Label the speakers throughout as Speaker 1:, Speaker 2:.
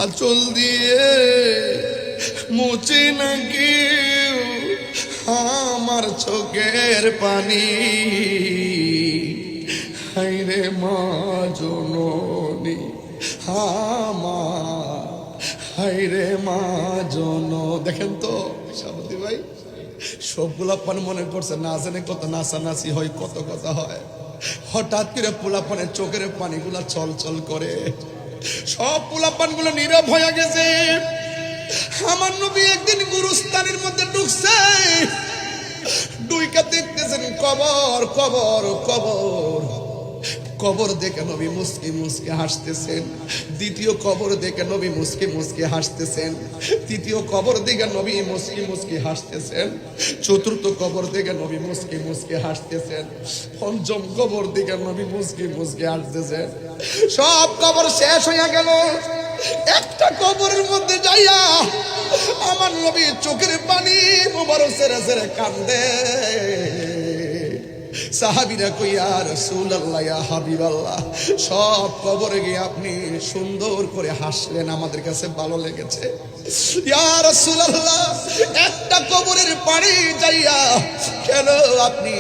Speaker 1: আঁচল দিয়ে মুছে না কেউ আমার চোখের পানি। হায়রে মা জননী আমার, হায়রে মা জন। দেখেন তো সাবতী ভাই, সবগুলা পান মনে পড়ছে, না জানে কত নাচানাচি হয়, কত কথা হয়। হঠাৎ করে পোলাপানের চোখের পানিগুলা চল চল করে, সব পোলাপান গুলো নীরব হয়ে গেছে। আমার নবী একদিন গুরুস্থানের মধ্যে ঢুকছে, ডুইকা দেখতেছেন কবর কবর কবর। কবর দেখে নবী মুস্কি মুস্কি হাসতেছেন। দ্বিতীয় কবর দেখে নবী মুস্কি মুস্কি হাসতেছেন। তৃতীয় কবর দেখে নবী মুস্কি মুস্কি হাসতেছেন। চতুর্থ কবর দেখে নবী মুস্কি মুস্কি হাসতেছেন। পঞ্চম কবর দেখে নবী মুস্কি মুস্কি হাসতেছেন। সব কবর শেষ হয়ে গেল, একটা কবরের মধ্যে যাইয়া আমার নবী চোখের পানি মোবারক ছেড়ে ছেড়ে কান্দে। সাহাবীরা কই ইয়া রাসূলুল্লাহ, ইয়া হাবিবাল্লাহ, সব কবরে গিয়ে আপনি সুন্দর করে হাসলেন, আমাদের কাছে ভালো লেগেছে। ইয়া রাসূলুল্লাহ, একটা কবরের পানি যাইয়া কেন আপনি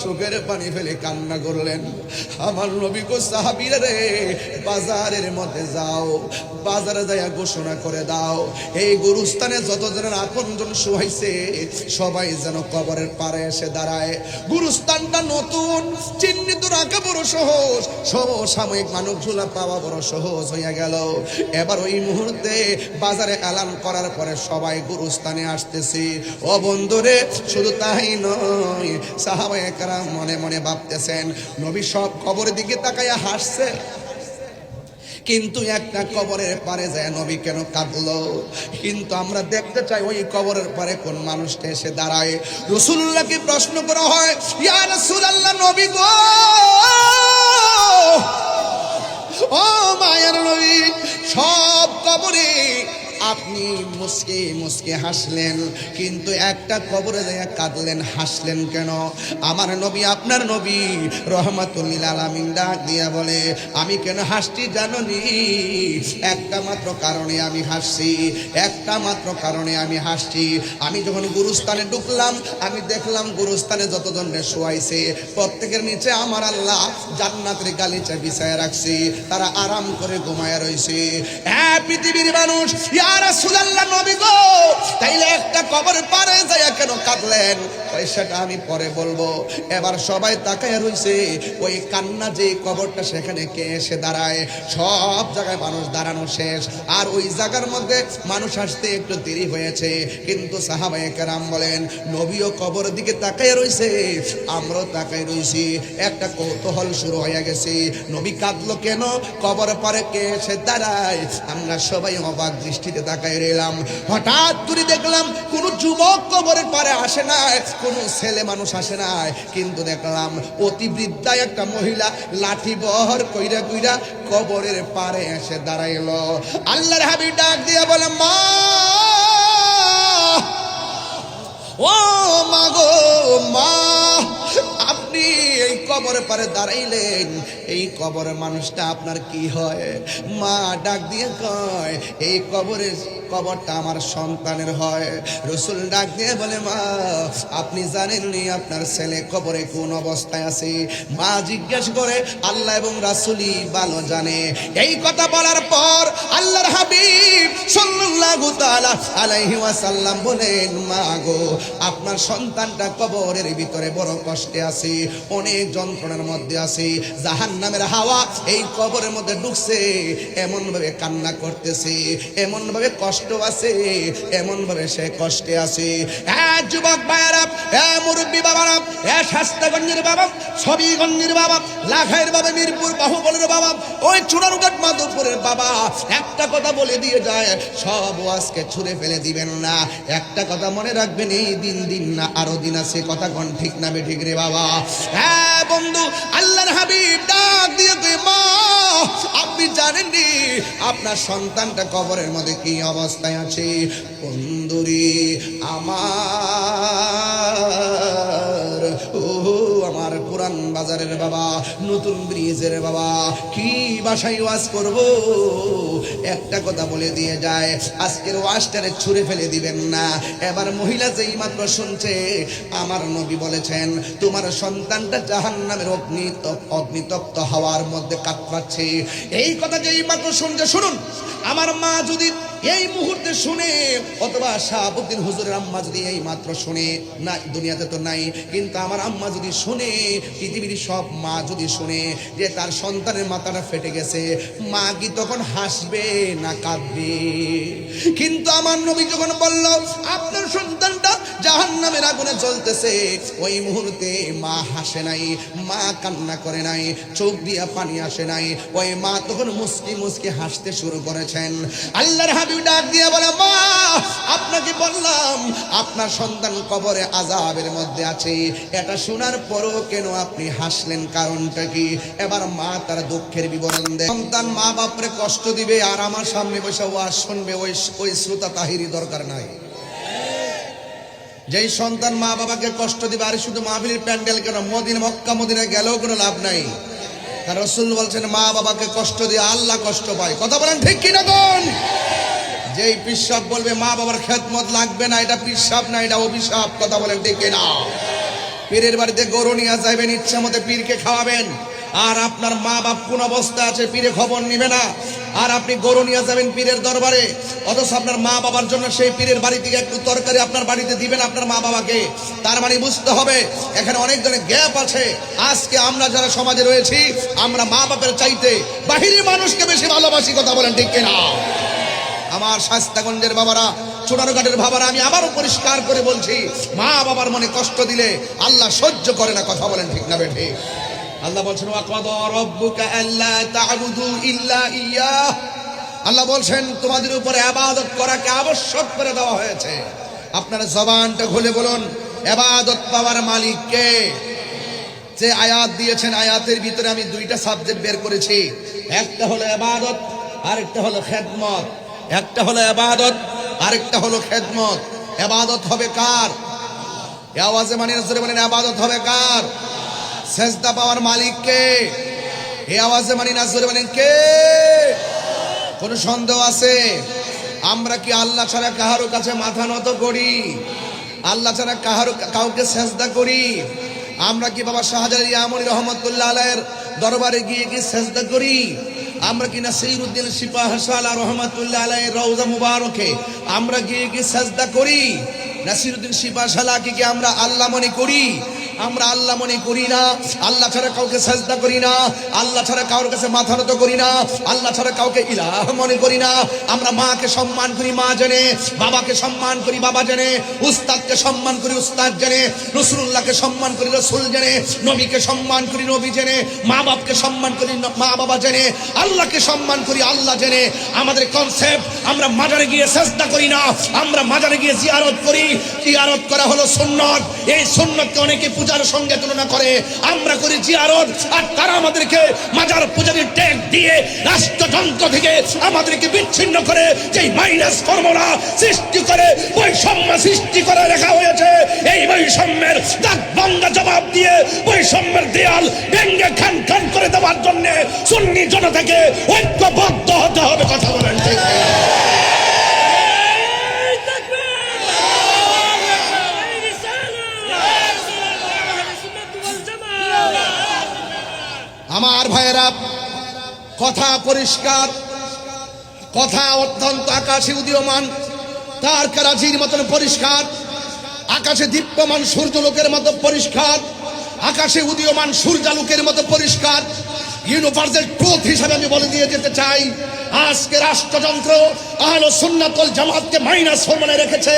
Speaker 1: চোখের পানি ফেলে কান্না করলেন? আমার নবী কো সাহাবীরা রে, বাজারের মধ্যে যাও, বাজারে যাইয়া ঘোষণা করে দাও, এই গুরুস্থানে যতজনের আপনজন শুয়াইছে সবাই যেন কবরের পারে এসে দাঁড়ায়। গুরুস্থানটা নতুন, চিহ্নিত রাখা বড় সহজ, সমসাময়িক মানুষগুলা পাওয়া বড় সহজ হইয়া গেল। এবার ওই মুহূর্তে বাজারে এলান করার পরে সবাই গুরুস্থানে আসতেছি। ও বন্ধুরে, শুধু তাই নয়, সাহাবায়ে কেরাম মনে মনে ভাবতেছেন নবী সব কবরের দিকে তাকাইয়া হাসছে, কিন্তু একটা কবরের পারে যায় নবী কেন কাঁদলো? কিন্তু আমরা দেখতে চাই ওই কবরের পারে কোন মানুষটা এসে দাঁড়ায়। রাসূলুল্লাহকে প্রশ্ন করা হয়, ইয়া রাসূলুল্লাহ, নবী গো, ও মায়ের নবী, সব কবরে আপনি মুস্কি মুস্কি হাসলেন, কিন্তু একটা কবরে যাইয়া কাঁদলেন, হাসলেন কেন? আমার নবী, আপনার নবী রহমাতুল লিল আলামিন ডাক দিয়া বলে, আমি কেন হাসছি জানোনি? একটা মাত্র কারণে আমি হাসছি, একটা মাত্র কারণে আমি হাসছি। আমি যখন গুরুস্থানে ঢুকলাম, আমি দেখলাম গুরুস্থানে যতজনকে শোয়াইছে প্রত্যেকের নিচে আমার আল্লাহ জান্নাতের গালিচা বিছায়া রাখছি, তারা আরাম করে ঘুমায়া রইছে। হ্যাঁ পৃথিবীর মানুষ, ইয়া রাসূলুল্লাহ, নবী গো, তাইলে একটা কবর পারে যাইয়া কেন কাঁদলেন? সেটা আমি পরে বলবো। এবার সবাই তাকায়া রইছে, ওই কান্না যে কবরটা সেখানে কে এসে দাঁড়ায়? সব জায়গায় মানুষ দাঁড়ানো শেষ, আর ওই জায়গার মধ্যে মানুষ আসতে একটু দেরি হয়েছে। কিন্তু সাহাবায়ে কেরাম বলেন, নবীও কবর দিকে তাকায়া রইছে, আমরাও তাকায় রইছি। একটা কৌতূহল শুরু হয়ে গেছে, নবী কাঁদলো কেন? কবর পারে কে এসে দাঁড়ায়? আমরা সবাই অবাক দৃষ্টিতে তাকায় রইলাম। হঠাৎ করে দেখলাম কোন যুবক কবরের পারে আসে না, কোন ছেলে মানুষ আসে না, কিন্তু দেখলাম অতি বৃদ্ধা একটা মহিলা লাঠি বহর কইরা কইরা কবরের পারে এসে দাঁড়াইলো। আল্লাহর হাবিব ডাক দিয়া বলে, মা, ও মা গো, মা, আপনি এই কবরের পারে দাঁড়াইলেন, এই কবরের মানুষটা আপনার কি হয়? মা ডাক দিয়ে কয়, এই কবরটা আমার সন্তানের হয়। রাসূল ডাক দিয়ে বলে, মা, আপনি জানেননি আপনার ছেলে কবরে কোন অবস্থায় আছে? মা জিজ্ঞেস করে, আল্লাহ এবং রাসূলই ভালো জানে। এই কথা বলার পর আল্লাহর হাবিব সাল্লাল্লাহু তাআলা আলাইহি ওয়াসাল্লাম বলেন, মা গো, আপনার সন্তানটা কবরের ভিতরে বড় কষ্টে আছে, অনেক যন্ত্রণার মধ্যে আছে। জাহান্নামের হাওয়া এই কবরের মধ্যে ঢুকছে, এমন ভাবে কান্না করতেছে, এমন ভাবে কষ্ট আছে, এমন ভাবে সে কষ্টে আছে। হ্যাঁ যুবক ভাইয়ারা, হ্যাঁ মুরব্বী বাবারা, হ্যাঁ শাস্তাগঞ্জের বাবা, ছবিগঞ্জের বাবা, লাখাইয়ের বাবা, মিরপুর বাহুবলের বাবা, ওই চুনারুঘাট মাধবপুরের বাবা, একটা কথা বলে দিয়ে যায়, সব আজকে ছুঁড়ে ফেলে দিবেন না। একটা কথা মনে রাখবেন, এই দিন না আরো দিন আছে। কথা কোন ঠিক না বেঠিক রে বাবা? হ্যাঁ বন্ধু, আল্লাহর হাবিব ডাক দিয়ে কই, মা, আপনি জানেননি আপনার সন্তানটা কবরের মধ্যে কি অবস্থায় আছে? বন্ধুরি আমার, ও আমার পুরা উলান বাজারের বাবা, নতুন ব্রিজের বাবা, কি ভাষায় ওয়াজ করব? একটা কথা বলে দিয়ে যায়, আজকের ওয়াজটারে ছুঁড়ে ফেলে দিবেন না। এবার মহিলা যেই মাত্র শুনছে আমার নবী বলেছেন তোমার সন্তানটা জাহান্নামের অগ্নিতপ্ত হাওয়ার মধ্যে কাতরাচ্ছে, এই কথা যেই মাত্র শুনছে, শুনুন আমার মা যদি এই মুহূর্তে শুনে, অথবা শাহাবুদ্দিন হুজুরের আম্মা যদি এই মাত্র শুনে, না দুনিয়াতে তো নাই, কিন্তু আমার আম্মা যদি শুনে, পৃথিবীর সব মা যদি শুনে যে তার সন্তানের মাথাটা ফেটে গেছে, মা কি তখন হাসবে না কাঁদবে? কিন্তু আমার নবী যখন বলল আপনার সন্তানটা জাহান্নামের আগুনে জ্বলতেছে, ওই মুহূর্তে মা হাসে নাই, মা কান্না করে নাই, চোখ দিয়া পানি আসে নাই, ওই মা তখন মুস্কি মুস্কি হাসতে শুরু করেছেন। আল্লাহর হাবিব ডাক দিয়ে বলে, মা আপনাকে বললাম আপনার সন্তান কবরে আযাবের মধ্যে আছে, এটা শোনার পরও কেন আপনি হাসলেন, কারণটা কি? এবার মা তার দুঃখের বিবরণ দেয়। সন্তান মা বাপরে কষ্ট দিবে আর আমার সামনে বসে ওয়াজ শুনবে, ওই শ্রোতা তাহিরি দরকার নাই। যেই সন্তান মা বাবাকে কষ্ট দিবে, আর শুধু মাহফিলের প্যান্ডেল কেন, মক্কা মদিনায় গেলেও কোনো লাভ নাই। কারণ রাসূল বলছেন মা বাবাকে কষ্ট দিয়ে আল্লাহ কষ্ট পায়। কথা বলেন ঠিক কিনা কোন? যেই পিশাব বলবে মা বাবার খেদমত লাগবে না, এটা পিশাব না, এটা অভিশাপ। কথা বলেন ঠিক কিনা? পীরের বাড়িতে গরু নিয়ে যাবেন, ইচ্ছা মতো পীরকে খাওয়াবেন, আর আপনার মা বাপ কোন অবস্থা আছে পীরে খবর নিবে না, আর আপনি গরু নিয়ে যাবেন পীরের দরবারে, অথচ আপনার মা বাবার জন্য সেই পীরের বাড়ি থেকে একটু তরকারি আপনার বাড়িতে দিবেন আপনার মা বাবাকে। তার মানে বুঝতে হবে এখানে অনেক ধরনের গ্যাপ আছে। আজকে আমরা যারা সমাজে রয়েছি, আমরা মা বাপের চাইতে বাহিরের মানুষকে বেশি ভালোবাসি। কথা বলেন ঠিক কিনা? আমার শাস্তাগঞ্জের বাবারা, চুনারঘাটের বাবারা, আমি আবারও পরিষ্কার করে বলছি, মা বাবার মনে কষ্ট দিলে আল্লাহ সহ্য করে না। কথা বলেন ঠিক না বেঠিক? আল্লাহ বলছেন ওয়াকাদা রাব্বুকা আল্লা তা'বুদু ইল্লা ইয়্যাহ। আল্লাহ বলছেন তোমাদের উপরে ইবাদত করাকে আবশ্যক করে দেওয়া হয়েছে। আপনারা জবানটা খুলে বলুন, ইবাদত পাওয়ার মালিক কে? যে আয়াত দিয়েছেন, আয়াতের ভিতরে আমি দুইটা সাবজেক্ট বের করেছি, একটা হলো ইবাদত, আরেকটা হলো খেদমত। একটা হলো ইবাদত, আরেকটা হলো খেদমত। ইবাদত হবে কার? এই আওয়াজে মানে জোরে বলেন, ইবাদত হবে কার? সেজদা পাওয়ার মালিক কে? এই আওয়াজে মানি না জোরে বলেন কে? কোন সন্দেহ আছে? আমরা কি আল্লাহ ছাড়া কাহারো কাছে মাথা নত করি? আল্লাহ ছাড়া কাউকে সেজদা করি? আমরা কি বাবা শাহজালাল ইয়ামনি রহমাতুল্লাহ আলাইহির দরবারে গিয়ে কি সেজদা করি? আমরা কি নাসিরউদ্দিন সিপাহসালা রহমাতুল্লাহ আলাইহির রওজা মুবারকে আমরা গিয়ে কি সেজদা করি? নাসিরউদ্দিন সিপাহসালাকে কি আমরা আল্লাহ মনে করি? আমরা আল্লাহ মনে করি না। আল্লাহ ছাড়া কাউকে সাজদা করি না, আল্লাহ ছাড়া কারোর কাছে মাথা নত করি না, আল্লাহ ছাড়া কাউকে ইলাহ মনে করি না। আমরা মাকে সম্মান করি মা জেনে, বাবাকে সম্মান করি বাবা জেনে, উস্তাদকে সম্মান করি উস্তাদ জেনে, রাসূলুল্লাহকে সম্মান করি রাসূল জেনে, নবীকে সম্মান করি নবী জেনে, মা বাপকে সম্মান করি মা বাবা জেনে, আল্লাহকে সম্মান করি আল্লাহ জেনে। আমাদের কনসেপ্ট, আমরা মাজারে গিয়ে সাজদা করি না, আমরা মাজারে গিয়ে জিয়ারত করি। জিয়ারত করা হলো সুন্নাত। এই সুন্নাতকে অনেকে পূজার সঙ্গে তুলনা করে, আমরা করি জিয়ারত। আর তারা আমাদেরকে মাজার পূজারীর ট্যাগ দিয়ে রাষ্ট্রযন্ত্র থেকে আমাদেরকে বিচ্ছিন্ন করে, যেই মাইনাস ফর্মুলা সৃষ্টি করে বৈষম্য সৃষ্টি করে রাখা হয়েছে, এই বৈষম্যের দাঁত ভাঙা জবাব দিয়ে বৈষম্যের দেয়াল ভেঙে খান খান করে দেওয়ার জন্য সুন্নি জনতাকে ঐক্যবদ্ধ হতে হবে। কথা বলেন ঠিক? আমার ভাইয়েরা, কথা পরিষ্কার, কথা অত্যন্ত আকাশে উদীয়মান তারকারাজির মতন পরিষ্কার, আকাশে দীপ্যমান সূর্যলোকের মতো পরিষ্কার, আকাশে উদীয়মান সূর্যালোকের মতো পরিষ্কার। ইউনিভার্সাল ট্রুথ হিসাবে আমি বলে দিয়ে যেতে চাই, আজকে রাষ্ট্রযন্ত্র আহলে সুন্নাত ওয়াল জামাতকে মাইনাস ফর্মুলায় রেখেছে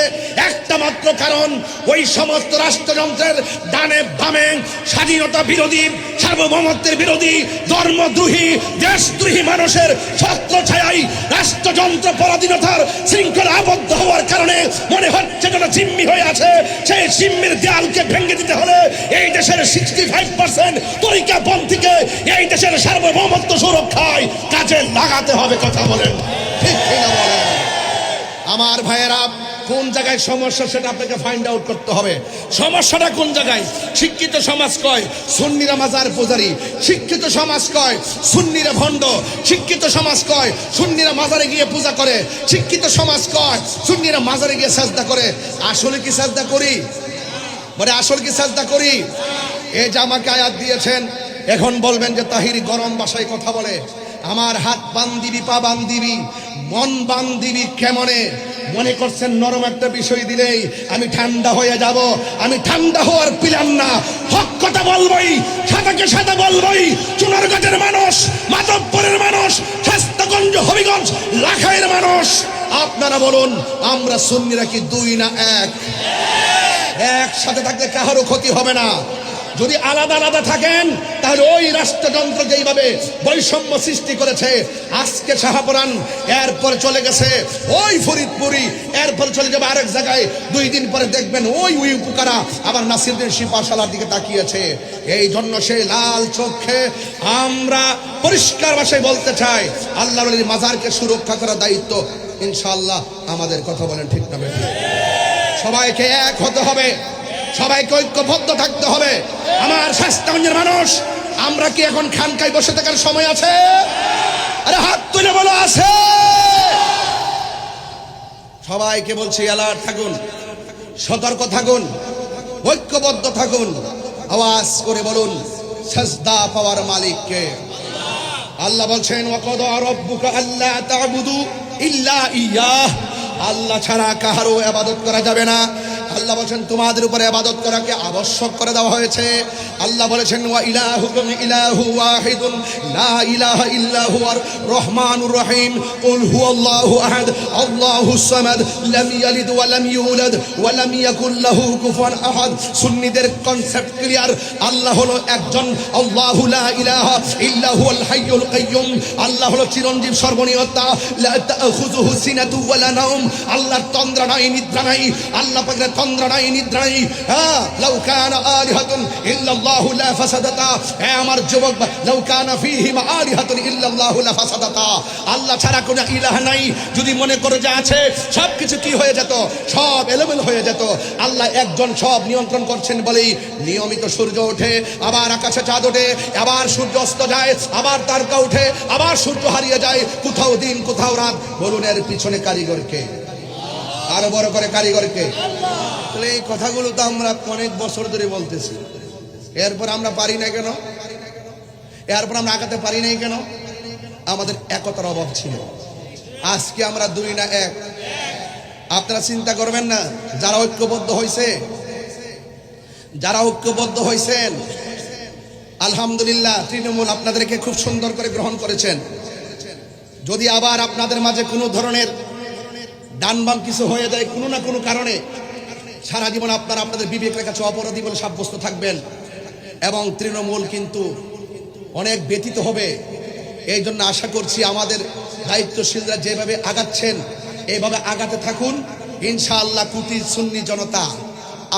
Speaker 1: একটা মাত্র কারণ, ওই সমস্ত রাষ্ট্রযন্ত্রের ডানে বামে স্বাধীনতা বিরোধী, সার্বভৌমত্বের বিরোধী, ধর্মদ্রোহী, দেশদ্রোহী মানুষের ছত্রছায়ায় রাষ্ট্রযন্ত্র পরাধীনতার শৃঙ্খলা আবদ্ধ হওয়ার কারণে মনে হচ্ছে যেন জিম্মি হয়ে আছে। সেই জিম্মির দেয়ালকে ভেঙে দিতে হলে এই দেশের 65% তরিকাপন্থীকে এই দেশের সার্বভৌমত্ব সুরক্ষায় কাজে লাগাতে হবে। কথা বলেন ঠিক কিনা বলেন? আমার ভাইয়েরা, কোন জায়গায় সমস্যা সেটা আপনাকে ফাইন্ড আউট করতে হবে। সমস্যাটা কোন জায়গায়? শিক্ষিত সমাজ কয় সুন্নিরা মাজার পূজারী, শিক্ষিত সমাজ কয় সুন্নিরা ভণ্ড, শিক্ষিত সমাজ কয় সুন্নিরা মাজারে গিয়ে পূজা করে, শিক্ষিত সমাজ কয় সুন্নিরা মাজারে গিয়ে সাজদা করে। আসলে কি সাজদা করি? বলে আসল কি সাজদা করি? এই যে আমাকে আয়াত দিয়েছেন, এখন বলবেন যে তাহিরি গরম ভাষায় কথা বলে। আমার হাত বান্দিবি, পা বান্দিবি, মন বান্দিবি কেমনে? মনে করছেন নরম একটা বিষয় দিলেই আমি ঠান্ডা হয়ে যাব? আমি ঠান্ডা হওয়ার পিলাম না, হক কথা বলবই, সাদাকে সাদা বলবই। চুনারগঞ্জের মানুষ, মাধবপুরের মানুষ, শাস্তাগঞ্জ, হবিগঞ্জ, লাখাইয়ের মানুষ, আপনারা বলুন আমরা সুন্নিরা কি দুই না এক? একসাথে থাকলে কারো ক্ষতি হবে না। যদি আলাদা আলাদা থাকেন তাহলে ওই রাষ্ট্রযন্ত্র যেইভাবে বৈষম্য সৃষ্টি করেছে, আজকে শাহপুরান, এরপর চলে গেছে ওই ফরিদপুরি, এরপর চলে যাবে আরেক জায়গায়, 2 দিন পরে দেখবেন ওই উপকারা আবার নাসিরুদ্দিন শিপাশালার দিকে তাকিয়েছে। এই জন্য সেই লাল চোখে আমরা পরিষ্কার ভাষায় বলতে চাই, আল্লাহর ওলির মাজারকে সুরক্ষা করার দায়িত্ব ইনশাআল্লাহ আমাদের। কথা বলেন ঠিক না বেঠিক? সবাইকে এক হতে হবে, সবাইকে ঐক্যবদ্ধ থাকতে হবে। আমার শাস্তাগঞ্জের মানুষ, আমরা কি এখন খানকায় বসে থাকার সময় আছে? আরে হাত তুলে বলো আছে। সবাইকে বলছি অ্যালার্ট থাকুন, সতর্ক থাকুন, ঐক্যবদ্ধ থাকুন। আওয়াজ করে বলুন সাজদা পাওয়ার মালিক কে? আল্লাহ বলছেন ওয়াকাদা রাব্বুকা আল্লা তা'বুদু ইল্লা ইয়াহ, আল্লাহ ছাড়া কারো ইবাদত করা যাবে না। আল্লাহ বলেছেন তোমাদের উপরে ইবাদত করাকে আবশ্যক করে দেওয়া হয়েছে। আল্লাহ বলেছেন ওয়া ইলাহুকুম ইলাহু ওয়াহিদুন লা ইলাহা ইল্লা হুয়ার রহমানুর রহিম। কুল হুয়াল্লাহু আহাদ আল্লাহুস সামাদ লাম ইয়ালিদ ওয়া লাম ইউলাদ ওয়া লাম ইয়াকুল লাহু কুফুয়ান আহাদ। সুন্নিদের কনসেপ্ট ক্লিয়ার, আল্লাহ হলো একজন, আল্লাহু লা ইলাহা ইল্লা হুয়াল হাইয়ুল কাইয়্যুম। আল্লাহ হলো চিরঞ্জীব, সর্বনিয়তা, লা তাখুযুহু সিনাতু ওয়া লা নাওম। আল্লাহর তন্দ্রা নাই, নিদ্রা নাই। আল্লাহ পাকের তন্দ্রা নাই, নিদ্রা নাই। হ্যাঁ, লাউ কানা আলিহাতুন ইল্লাল্লাহু লা ফাসাদাতা। হ্যাঁ আমার যুবক, লাউ কানা ফীহিমা আলিহাতুন ইল্লাল্লাহু লা ফাসাদাতা। আল্লাহ ছাড়া কোনো ইলাহ নাই। যদি মনে করে যে আছে, সবকিছু কি হয়ে যেত? সব এলোমেলো হয়ে যেত। আল্লাহ একজন, সব নিয়ন্ত্রণ করছেন বলেই নিয়মিত সূর্য ওঠে, আবার আকাশে চাঁদ ওঠে, আবার সূর্য অস্ত যায়, আবার তারকা ওঠে, আবার সূর্য হারিয়ে যায়। কোথাও দিন কোথাও রাত। বলুন এর পিছনে কারিগরকে? আরো বড় করে কারিগরকে? তাহলে এই কথাগুলো তো আমরা অনেক বছর ধরে বলতেছি, এরপর আমরা পারি না কেন? এরপর আমরা আগাতে পারি নাই কেন? আমাদের একতার অভাব ছিল। আজকে আমরা দুই না এক। আপনারা চিন্তা করবেন না, যারা ঐক্যবদ্ধ হয়েছে, যারা ঐক্যবদ্ধ হয়েছেন, আলহামদুলিল্লাহ তৃণমূল আপনাদেরকে খুব সুন্দর করে গ্রহণ করেছেন। যদি আবার আপনাদের মাঝে কোনো ধরনের ডান বাম কিছু হয়ে যায় কোনো না কোনো কারণে, সারা জীবন আপনারা আপনাদের বিবেকের কাছে অপরাধী বলে সাব্যস্ত থাকবেন এবং তৃণমূল কিন্তু অনেক ব্যতীত হবে। এই জন্য আশা করছি আমাদের দায়িত্বশীলরা যেভাবে আগাচ্ছেন এইভাবে আগাতে থাকুন। ইনশাআল্লাহ কোটি সুন্নি জনতা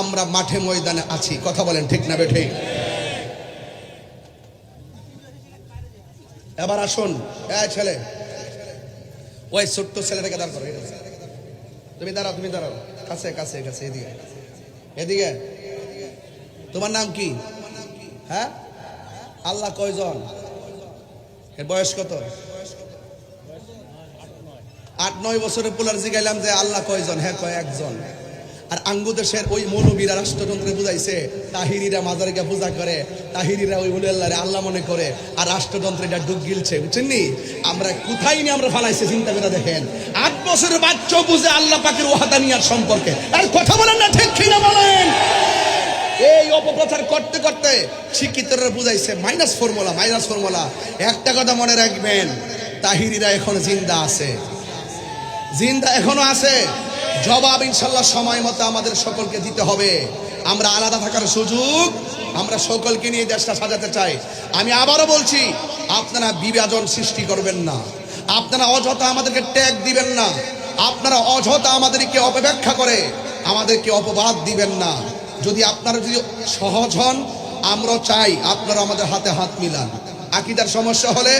Speaker 1: আমরা মাঠে ময়দানে আছি। কথা বলেন ঠিক না বেঠিক? এবার আসুন, এই ছেলে, ওই ছোট্ট ছেলেটাকে দাঁড় করো। তুমি দাঁড়াও, তুমি দাঁড়াও, কাছে কাছে কাছে, এদিকে এদিকে। তোমার নাম কি? হ্যাঁ, আল্লাহ কয়জন? এর বয়স কত? 8-9 বছরের পোলার জিগাইলাম যে আল্লাহ কয়জন? হ্যাঁ কয় একজন। আর আঙ্গু দেশের ওই মৌলবীরা রাষ্ট্রযন্ত্রে বুঝাইছে তাহিরিরা মাজারে গিয়ে পূজা করে, তাহিরিরা ওই বলে আল্লাহরে আল্লাহ মনে করে, আর রাষ্ট্রযন্ত্রে এটা ডুব গিলছে। বুঝছেন নি? আমরা কোথায় নিয়ে আমরা ফালাইছি চিন্তা করে দেখেন। 8 বছরের বাচ্চা বুঝে আল্লাহ পাকের ওয়াহাদানিয়াত সম্পর্কে। আর কথা বলেন না ঠিক কিনা বলেন? এই অপপ্রচার করতে করতে শিক্ষিতরা বুঝাইছে মাইনাস ফর্মুলা, মাইনাস ফর্মুলা। একটা কথা মনে রাখবেন, তাহিরিরা এখন জিন্দা আছে, জিন্দা এখনো আছে। জবাব ইনশাল্লাহ সময় মতো আমাদের সকলকে দিতে হবে। আমরা আলাদা থাকার সুযোগ আমরা সকলকে নিয়ে দেশটা সাজাতে চাই। আমি আবারও বলছি, আপনারা বিভাজন সৃষ্টি করবেন না, আপনারা অযথা আমাদেরকে ট্যাগ দিবেন না, আপনারা অযথা আমাদেরকে অপব্যাখ্যা করে আমাদেরকে অপবাদ দিবেন না। যদি আপনারা যদি সহজ হন, আমরা চাই আপনারা আমাদের হাতে হাত মিলান। আকীদার সমস্যা হলে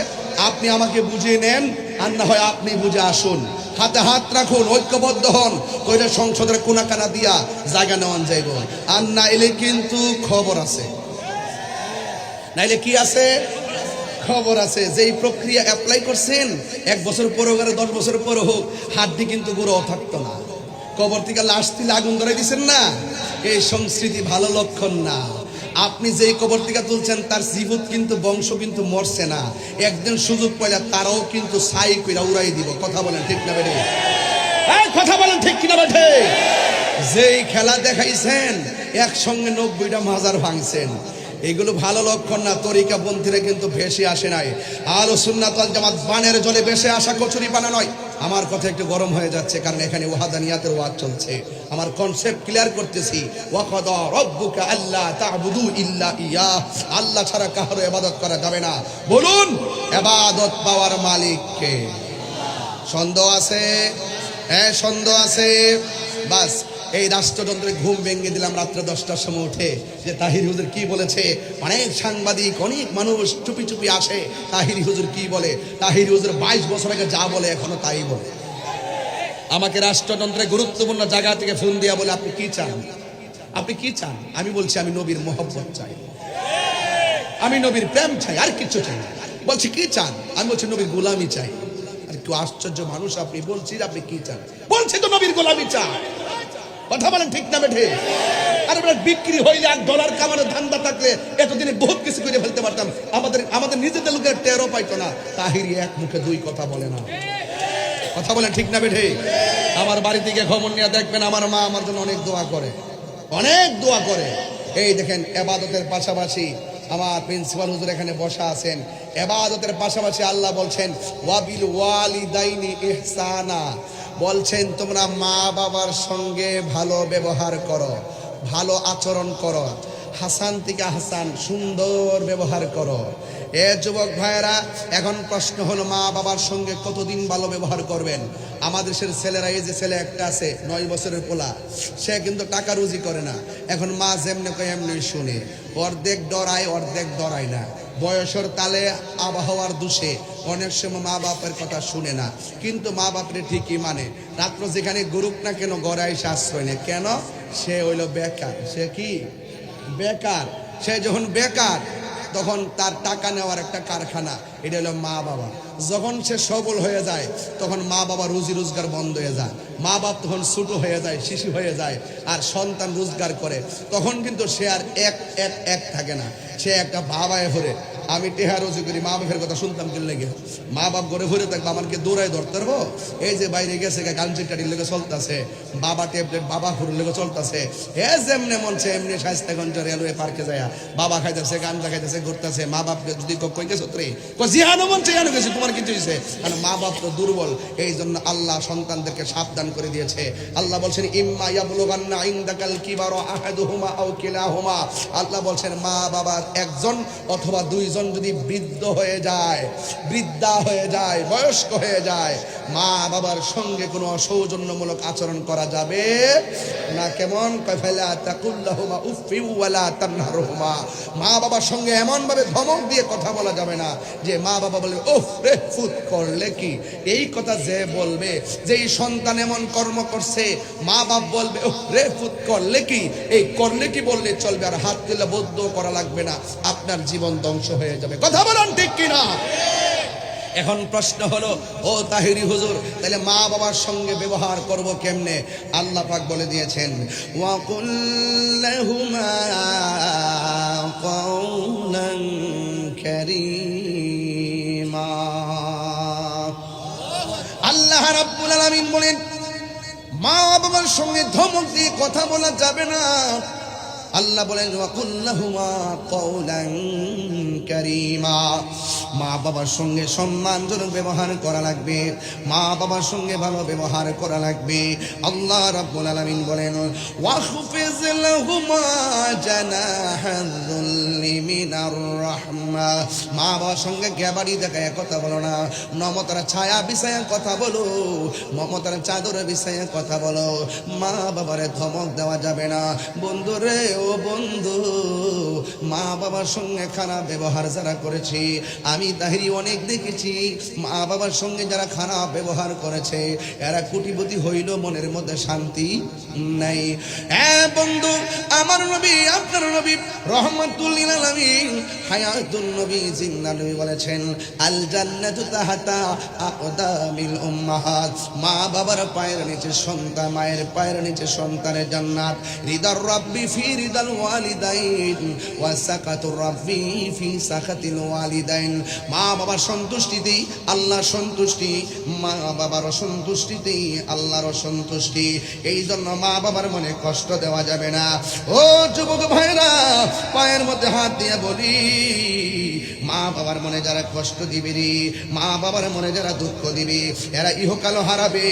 Speaker 1: আপনি আমাকে বুঝিয়ে নেন, আর না হয় আপনি বুঝে আসুন। হাতে হাত রাখুন, ঐক্যবদ্ধ হন, কইলে সংসদের কোনাকানা দিয়া জায়গা নেওয়ান যাইব। আর নাইলে কিন্তু খবর আছে, নাইলে কি আছে, খবর আছে। যেই প্রক্রিয়া অ্যাপ্লাই করছেন 1 বছর পরে হোক আর 10 বছর পরে হোক, হাড্ডি কিন্তু গুঁড়ো থাকতো না। কবর থেকে লাশ তুলে আগুন ধরে দিচ্ছেন না, এই সংস্কৃতি ভালো লক্ষণ না। আপনি যেই কবর থেকে তুলছেন তার জীবত কিন্তু বংশ কিন্তু মরছে না, একদিন সুযোগ পাইলে তারাও কিন্তু ছাই কইরা উড়াই দিব। কথা বলেন ঠিক না বেঠে? কথা বলেন ঠিক কিনা বেঠে? যেই খেলা দেখাইছেন একসঙ্গে 90টা মাজার ভাঙছেন, এগুলো ভালো লক্ষণ না। তরিকা পন্থীরা কিন্তু ভেসে আসে নাই। আহলুস সুন্নাত ওয়াল জামাত বানের জলে ভেসে আসা কচুরি পানা নয়। আমার কথা একটু গরম হয়ে যাচ্ছে, কারণ এখানে ওয়াহাদানিয়াতের ওয়াজ চলছে। আমার কনসেপ্ট ক্লিয়ার করতেছি। ওয়াকাদা রাব্বুকা আল্লা তা'বুদু ইল্লা ইয়া, আল্লাহ ছাড়া কারো ইবাদত করা যাবে না। বলুন, ইবাদত পাওয়ার মালিক কে? সন্দেহ আছে? হ্যাঁ, সন্দেহ আছে। বাস এই রাষ্ট্রযন্ত্রে ঘুম ভেঙে দিলাম রাত্রে 10টার সময় উঠে, যে তাহিরি হুজুর কি বলেছে। অনেক সাংবাদিক, অনেক মানুষ চুপি চুপি আসে, তাহিরি হুজুর কি বলে। তাহিরি হুজুর 22 বছর আগে যা বলে এখনো তাই বলে। আমাকে রাষ্ট্রযন্ত্রে গুরুত্বপূর্ণ জায়গা থেকে ফোন দিয়া বলে, আপনি কি চান, আপনি কি চান? আমি বলছি আমি নবীর মহব্বত চাই, আমি নবীর প্রেম চাই, আর কিছু চাই না। বলছি কি চান? আমি বলছি নবীর গোলামি চাই। আর কি আশ্চর্য মানুষ আপনি, বলছি আপনি কি চান? বলছি তো নবীর গোলামি চাই। কথা বলেন ঠিক না বেঠে? আর বিক্রি হইলে $1 কামানোর ধান্দা থাকলে এতদিনে বহুত কিছু করে ফেলতে পারতাম। আমাদের নিজেদের লোকের টেরও পাইতো না। তাহিরি এক মুখে 2 কথা বলে না। কথা বলেন ঠিক না বেঠে? আমার বাড়ি থেকে খবর নিয়ে দেখবেন, আমার মা আমার জন্য অনেক দোয়া করে, অনেক দোয়া করে। এই দেখেন, ইবাদতের পাশাপাশি আমার প্রিন্সিপাল হুজুর এখানে বসা আছেন। ইবাদতের পাশাপাশি আল্লাহ বলছেন ওয়াবিল ওয়ালিদাইনি ইহসানা, বলছেন তোমরা মা বাবার সঙ্গে ভালো ব্যবহার করো, ভালো আচরণ করো, হাসান থেকে হাসান, সুন্দর ব্যবহার করো। এ যুবক ভাইয়েরা, এখন প্রশ্ন হলো মা বাবার সঙ্গে কতদিন ভালো ব্যবহার করবেন? আমাদের দেশের ছেলেরা, এই যে ছেলে একটা আছে 9 বছরের পোলা, সে কিন্তু টাকা রুজি করে না। এখন মা যেমনি কয় এমনি শুনে, অর্ধেক ডরায় অর্ধেক ডরায় না। বয়সের তালে, আবহাওয়ার দোষে অনেক সময় মা বাপের কথা শুনে না, কিন্তু মা বাপরে ঠিকই মানে। রাত্র যেখানে গরুক না কেন ঘরে এসে আশ্রয় নেয়। কেন? সে হইল বেকার। সে কি বেকার? সে যখন বেকার তখন তার টাকা নেওয়ার একটা কারখানা, এটা হলো মা বাবা। যখন সে সবল হয়ে যায় তখন মা বাবা রুজি রোজগার বন্ধ হয়ে যায়। মা বাপ তখন ছোট হয়ে যায়, শিশু হয়ে যায়, আর সন্তান রোজগার করে। তখন কিন্তু সে আর এক থাকে না, সে একটা বাবায় ভরে। আমি টেহা রোজি করি, মা বাপের কথা শুনতাম কি লেগে। মা বাপ ঘরে ভরে থাকবো, আমাকে দৌড়ায় ধরতে পারবো। এই যে বাইরে গেছে গাঞ্জি টাটির লেগে চলতেছে, বাবা ট্যাবলেট বাবা ফুরের লেগে চলতেছে। এ যেমনে মনছে এমনি স্বাস্থ্যগঞ্জ রেলওয়ে পার্কে যায় বাবা খাইতেছে, গাঞ্জা খাইতেছে, ঘুরতেছে। মা বাপকে যদি কই গেছো রে, জিহানো মনছে জানো গেছে, তোমার কিছু হয়েছে? কারণ মা বাপ তো দুর্বল। এই জন্য আল্লাহ সন্তানদেরকে সাবধান করে দিয়েছে। আল্লাহ বলছেন ইম্মা ইয়াবলুগান্না ইনদাকাল কিবারু আহাদুহুমা আও কিলাহুমা, আল্লাহ বলছেন মা বাবার একজন অথবা 2 জন যদি বৃদ্ধ হয়ে যায়, বৃদ্ধা হয়ে যায়, বয়স্ক হয়ে যায়, মা বাবার সঙ্গে কোনো সৌজন্যমূলক আচরণ করা যাবে না। কেমন? ফালা তাকুল্লাহুমা উফফি ওয়ালা তানহারহুমা, মা বাবার সঙ্গে এমন ভাবে ধমক দিয়ে কথা বলা যাবে না যে মা বাবা বলবে উফ রে ফুত করলে কি। এই কথা যে বলবে, যেই সন্তান এমন কর্ম করছে, মা বাপ বলবে উফ রে ফুত করলে কি। এই করলে কি বললে চলবে, আর হাত তুলে বদ্ধ করা লাগবে না, আপনার জীবন ধ্বংস হয়ে যাবে। কথা বলেন ঠিক কিনা? এখন প্রশ্ন হলো, ও তাহিরি হুজুর, তাহলে মা বাবার সঙ্গে ব্যবহার করব কেমনে? আল্লাহ পাক বলে দিয়েছেন ওয়া কুল লাহুমা কাওলান কারীমা। আল্লাহ রাব্বুল আলামিন বলেন মা বাবার সঙ্গে ধমক দিয়ে কথা বলা যাবে না। আল্লাহ বলেন ওয়া কুল লাহুমা কাওলান কারীমা, মা বাবার সঙ্গে সম্মানজনক ব্যবহার করা লাগবে, মা বাবার সঙ্গে ভালো ব্যবহার করা লাগবে। আল্লাহ রাব্বুল আলামিন বলেন ওয়াখফিজ লাহুমা জানাহাযুল্লি মিনার রাহমা, মা বাবার সঙ্গে গ্যাবাড়ি দেখায় কথা বলো না, মমতার ছায়া বিছায়া কথা বলো, মমতার চাদর বিছায়া কথা বলো। মা বাবারে ধমক দেওয়া যাবে না। বন্ধুরে, ও বন্ধু, মা বাবার সঙ্গে খারাপ ব্যবহার যারা করেছি, আমি আমি তাহেরি অনেক দেখেছি মা বাবার সঙ্গে যারা খারাপ ব্যবহার করেছে এরা কোটিপতি হইল মনের মধ্যে শান্তি নাই। হ্যাঁ বন্ধু, আমার নবী আপনার নবী রহমাতুল লিল আলামিন হায়াতুন নবী জিন্দা নবী বলেছেন আল জান্নাতু তাহাতা আকদামিল উম্মাহাত। মা বাবার পায়ের নিচে সন্তান, মায়ের পায়ের নিচে সন্তানের জান্নাত। রিদার রাব্বি ফি রিদাল ওয়ালিদাইন ওয়া সাকাতুর রাব্বি ফি সাকাতিল ওয়ালিদাইন। মা বাবার সন্তুষ্টিতেই আল্লাহর সন্তুষ্টি, মা বাবার সন্তুষ্টিতেই আল্লাহর সন্তুষ্টি। এই জন্য মা বাবার মনে কষ্ট দেওয়া যাবে না। ও যুবক ভাইরা, পায়ের মধ্যে হাত দিয়ে বলি, মা বাবার মনে যারা কষ্ট দিবে রে, মা বাবার মনে যারা দুঃখ দিবে এরা ইহকালও হারাবে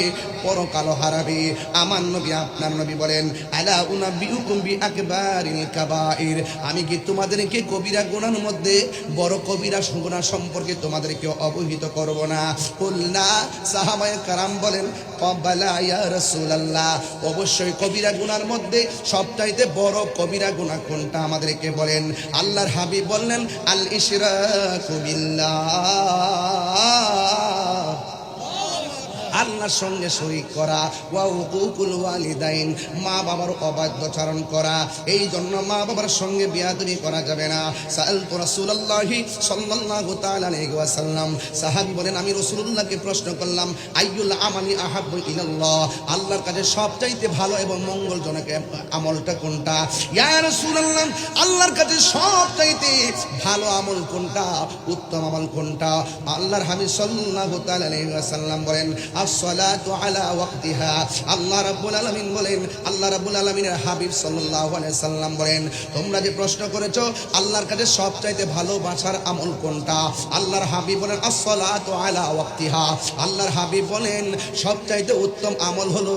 Speaker 1: পরকালও হারাবে। আমার নবী আপনার নবী বলেন আলা উনাব্বিউকুম বিআকবারিল কাবাইর। আমি কি তোমাদেরকে কবিরা গুনার মধ্যে বড় কবিরা গুনাহ সম্পর্কে তোমাদেরকে অবহিত করব না? কুলনা, সাহাবায়ে কারাম বলেন ক্বাবালা ইয়া রাসূলুল্লাহ, অবশ্যই কবিরা গুনার মধ্যে সবচাইতে বড় কবিরা গুনাহ কোনটা আমাদেরকে বলেন। আল্লাহর হাবিব বললেন আল ইশরাকু বিল্লাহ, আল্লাহর সঙ্গে শরীক করা, ওয়া উকুকুল ওয়ালিদাইন, মা বাবার অবাধ্যচারণ করা। এই জন্য মা বাবার সঙ্গে বিয়াদবি করা যাবে না। সাআলতু রাসূলুল্লাহি সাল্লাল্লাহু তাআলা আলাইহি ওয়াসাল্লাম, সাহাবী বলেন আমি রাসূলুল্লাহকে প্রশ্ন করলাম আইয়ুল আমালি আহাব্বু ইলাল্লাহ, আল্লাহর কাছে সবচাইতে ভালো এবং মঙ্গলজনক আমলটা কোনটা? ইয়া রাসূলুল্লাহ, আল্লাহর কাছে সবচাইতে ভালো আমল কোনটা, উত্তম আমল কোনটা? আল্লাহর হাবিব সাল্লাল্লাহু তাআলা আলাইহি ওয়াসাল্লাম বলেন আসসালাতু আলা ওয়াক্তিহা। আল্লাহ রাব্বুল আলামিন বলেন, আল্লাহ রাব্বুল আলামিনের হাবিব সাল্লাল্লাহু আলাইহি সাল্লাম বলেন তোমরা যে প্রশ্ন করেছো আল্লাহর কাছে সবচাইতে ভালোবাসার আমল কোনটা, আল্লাহর হাবিব বলেন আসসালাতু আলা ওয়াক্তিহা। আল্লাহর হাবিব বলেন সবচাইতে উত্তম আমল হলো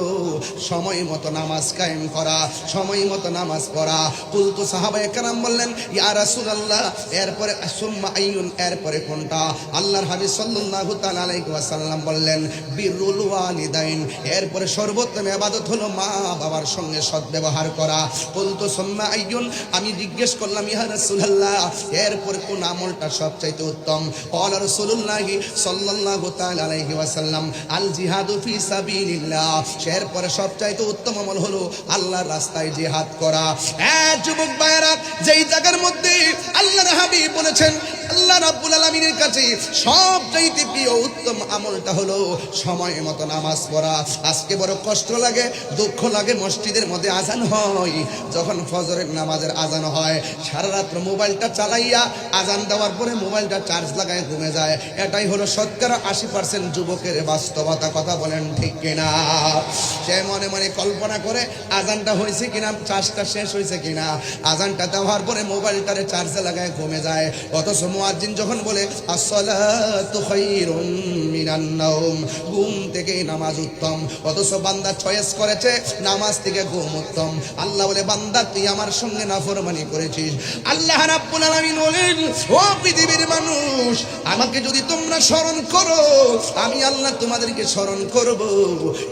Speaker 1: সময় মতো নামাজ কায়েম করা, সময় মতো নামাজ পড়া। কুলতু, সাহাবায়ে কেরাম বললেন ইয়া রাসূলুল্লাহ, এরপরে সুম্মা আইয়ুন, এরপরে কোনটা? আল্লাহর হাবিব সাল্লাল্লাহু তাআলা আলাইহি ওয়াসাল্লাম বললেন বিরুল ওয়ালিদাইন, এরপরে সর্বোত্তম ইবাদত হলো মা বাবার সঙ্গে সদ্ব্যবহার করা। কুলতু সুম্মা আইয়ুন, আমি জিজ্ঞেস করলাম ইয়া রাসূলুল্লাহ এরপরে কোন আমলটা সবচাইতে উত্তম? ক্বালা রাসূলুল্লাহি সাল্লাল্লাহু তাআলা আলাইহি ওয়াসাল্লাম আল জিহাদু ফি সাবিলিল্লাহ, এরপরে সবচাইতে উত্তম আমল হলো আল্লাহর রাস্তায় জিহাদ করা। যুবক ভাইরা, যেই জায়গার মধ্যে আল্লাহর হাবিব বলেছেন আল্লাহ রাব্বুল আলামিনের কাছে সবচাইতে প্রিয় উত্তম আমলটা হলো সময় মতো নামাজ পড়া। আজকে বড় কষ্ট লাগে, দুঃখ লাগে, মসজিদের মধ্যে আজান হয়, যখন ফজরের নামাজের আজান হয় সারা রাত মোবাইলটা চালাইয়া আজান দেওয়ার পরে মোবাইলটা চার্জ লাগায় ঘুমে যায়। এটাই হলো শতকরা 80% যুবকের বাস্তবতা। কথা বলেন ঠিক কিনা? সে মনে মনে কল্পনা করে আজানটা হয়েছে কিনা, চার্জটা শেষ হয়েছে কিনা, আজানটা দেওয়ার পরে মোবাইলটারে চার্জে লাগায় ঘুমে যায়। অথচ মুয়াজ্জিন যখন বলে আসসালাতু খায়রুম মিনান নাওম, ঘুম থেকে নামাজ উত্তম, অথচ বান্দা চয়েস করেছে নামাজ থেকে ঘুম উত্তম। আল্লাহ বলে বান্দা তুই আমার সঙ্গে নাফরমানি করেছিস। আল্লাহ রাব্বুল আলামিন বলেন ও পৃথিবীর মানুষ, আমাকে যদি তোমরা স্মরণ করো আমি আল্লাহ তোমাদেরকে স্মরণ করব।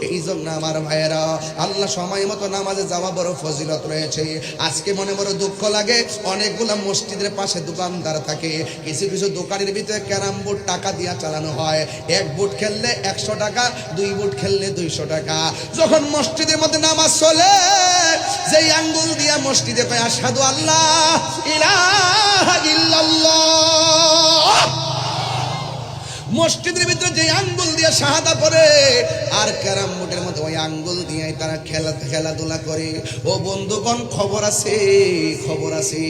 Speaker 1: এই জন্য আমার ভাইয়েরা, আল্লাহ সময় মতো নামাজে যাওয়া বড় ফজিলত রয়েছে। আজকে মনে বড় দুঃখ লাগে, অনেকগুলো মসজিদের পাশে দোকানদার থাকে, কিছু কিছু দোকানের ভিতরে ক্যারাম বোর্ড টাকা দিয়া চালানো হয়। এক বুট খেললে 100 টাকা, 2 বুট খেললে 200 টাকা। যখন মসজিদের মধ্যে নামাজ চলে, যেই আঙ্গুল দিয়া মসজিদে কয় আশহাদু আল্লাহ ইলাহা ইল্লাল্লাহ, মসজিদের ভিতরে যে আঙ্গুল দিয়ে শাহাদা পড়ে, আর ক্যারাম বোর্ডের মধ্যে ওই আঙ্গুল দিয়ে তারা খেলাধুলা করে। ও বন্ধুগণ, খবর আছে, খবর আছে,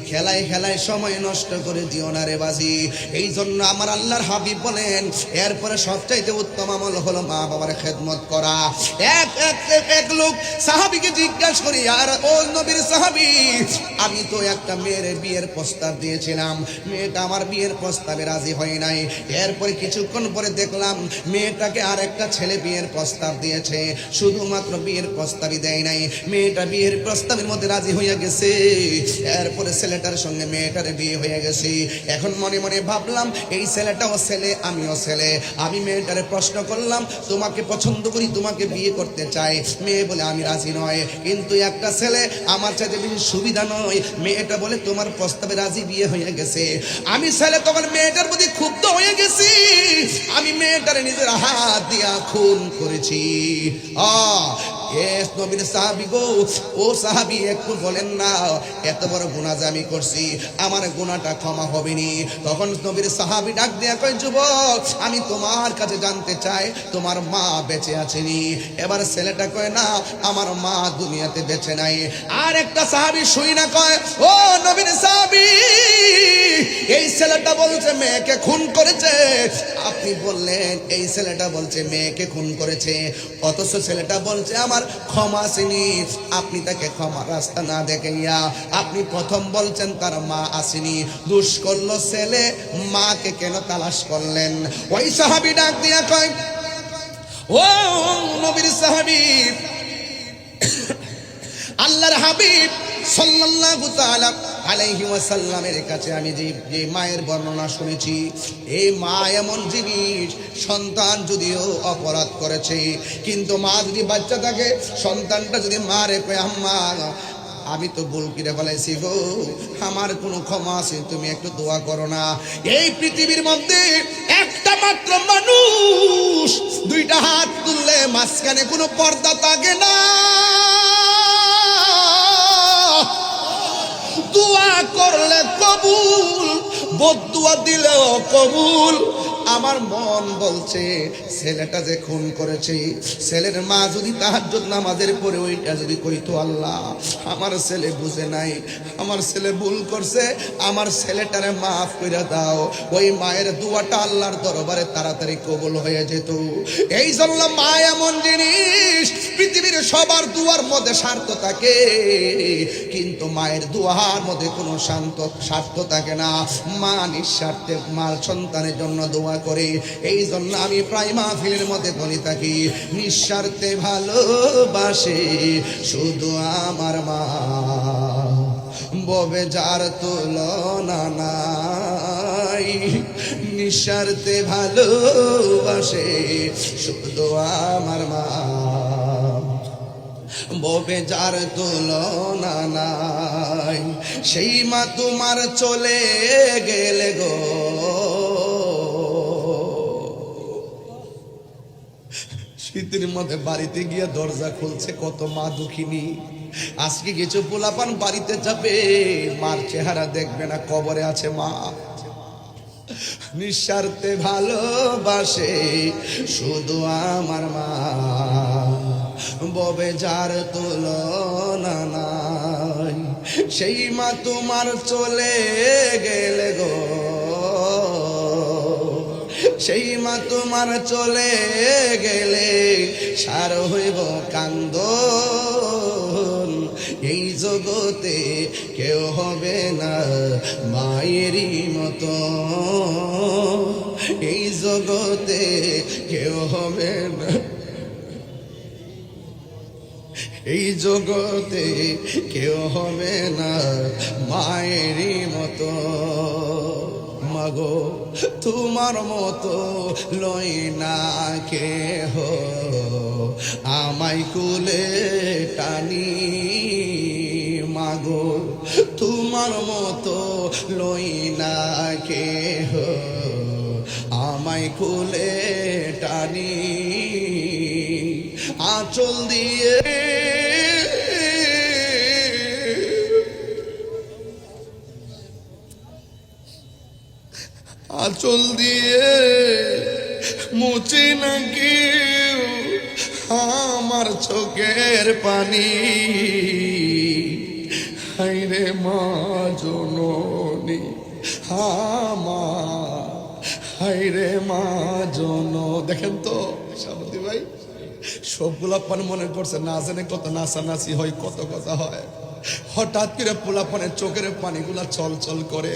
Speaker 1: খেলায় খেলায় সময় নষ্ট করে দিও না রে বাজি। এই জন্য আমার আল্লাহর হাবিব বলেন এরপরে সবচাইতে উত্তম আমল হলো মা বাবার খেদমত করা। এক লোক সাহাবীকে জিজ্ঞাসা করি, আর ও নবীর সাহাবী, আমি তো একটা মেয়ের বিয়ের প্রস্তাব দিয়েছিলাম, মেয়েটা আমার বিয়ের প্রস্তাবে রাজি হয় নাই। এরপরে কিছুক্ষণ পরে দেখলাম মেয়েটাকে আর একটা ছেলে বিয়ের প্রস্তাব দিয়েছে, শুধুমাত্র বিয়ের প্রস্তাবই দেয় নাই, মেয়েটা বিয়ের প্রস্তাবের মধ্যে রাজি হয়ে গেছে। এরপরে ছেলেটার সঙ্গে মেয়েটার বিয়ে হয়ে গেছে। এখন মনে মনে ভাবলাম এই ছেলেটাও ছেলে, আমিও ছেলে। আমি মেয়েটারে প্রশ্ন করলাম, তোমাকে পছন্দ করি, তোমাকে বিয়ে করতে চাই। মেয়ে বলে আমি রাজি নয়, কিন্তু একটা ছেলে আমার চাইতে বেশি সুবিধা নয়। মেয়েটা বলে তোমার প্রস্তাবে রাজি, বিয়ে হয়ে গেছে। আমি ছেলে তখন মেয়েটার প্রতি ক্ষুব্ধ হয়ে গেছি। আমি মেয়েটারে নিজের হাত দিয়া খুন করেছি। নবীর সাহাবী গো, ও সাহাবী একটু বলেন না, এত বড় গুনাহ যে আমি করছি, আমার গুনাহটা ক্ষমা হবে নি? তখন নবীর সাহাবী ডাক দিয়া কয়, যুবক, আমি তোমার কাছে জানতে চাই তোমার মা বেঁচে আছেনি? এবার ছেলেটা কয়, না, আমার মা দুনিয়াতে বেঁচে নাই। আর একটা সাহাবী শুই না কয়, ও নবীর সাহাবী, এই ছেলেটা বলছে মেয়েকে খুন করেছে। আপনি বললেন এই ছেলেটা বলছে মেয়েকে খুন করেছে, অথচ ছেলেটা বলছে আমার ক্ষমা আসেনি। আপনি তাকে ক্ষমা রাস্তা না দেখাইয়া আপনি প্রথম বলছেন তার মা আসেনি। দোষ করলো ছেলে, মাকে কেন তালাশ করলেন? ওই সাহাবী ডাক দিয়া কয়, ও নবীর সাহাবী, আল্লাহর হাবিব সাল্লাল্লাহু তাআলা আলাইহি ওয়াসাল্লামের কাছে আমি যে মায়ের বর্ণনা শুনেছি, এই মা এমন জিনিস, সন্তান যদিও অপরাধ করেছে, কিন্তু মা যদি বাচ্চা থাকে, সন্তানটা যদি মারে কয়, আম্মা আমি তো ভুল করে ফেলাইছি গো, আমার কোনো ক্ষমা আছে, তুমি একটু দোয়া করো না। এই পৃথিবীর মধ্যে একটা মাত্র মানুষ দুইটা হাত তুললে মাঝখানে কোনো পর্দা থাকে না, দোয়া করলে কবুল, বদদুয়া দিলেও কবুল। আমার মন বলছে ছেলেটা যে খুন করেছে, ছেলের মা যদি তাহাজ্জুদ নামাজের পরে ওইটা যদি কইতো, আল্লাহ আমার ছেলে বুঝে নাই, আমার ছেলে ভুল করছে, আমার ছেলেটারে মাফ করে দাও, ওই মায়ের দোয়াটা আল্লাহর দরবারে তাড়াতাড়ি কবুল হয়ে যেত। এই জন্য মা এমন জিনিস, পৃথিবীর সবার দুয়ার মধ্যে স্বার্থ থাকে, কিন্তু মায়ের দুয়ার মধ্যে কোনো স্বার্থ থাকে না। মা নিঃস্বার্থে মার সন্তানের জন্য দোয়া করে। এই জন্য আমি প্রায় মাহফিলের মধ্যে বলি থাকি, নিঃস্বার্থে ভালোবাসে শুধু আমার মা, ববে যার তুলনা নাই। নিঃস্বার্থে ভালোবাসে শুধু আমার মা, ববে যার তুলনা নাই। সেই মা তোমার চলে গেলে গো, শীতের মধ্যে বাড়িতে গিয়ে দরজা খুলছে কত মা দুঃখিনী। আজকে কিছু পোলাপান বাড়িতে যাবে, মার চেহারা দেখবে না, কবরে আছে মা। নিঃস্বার্থে ভালোবাসে শুধু আমার মা, ববে যার তুলনা নাই। সেই মা তোমার চলে গেলে গো, সেই মা তোমার চলে গেলে সার হইব কান্দন। এই জগতে কেউ হবে না মায়েরই মতো, এই জগতে কেউ হবে না, এই জগতে কেউ হবে না মায়েরই মতো। মাগো তোমার মতো লই না কেহ, আমায় কুলে টানি। মাগো তোমার মতো লই না কেহ, আমায় কুলে টানি। আঁচল দিয়ে আঁচল দিয়ে মুছে না কেউ আমার চোখের পানি। হায়রে মা জননী আমার, হায়রে মা জন। দেখেন তো সামতি ভাই, সবগুলা পান মনে পড়ছে, না জানে কত নাচানাচি হয়, কত কথা হয়। হঠাৎ করে পোলাপানের চোখের পানিগুলা চল চল করে,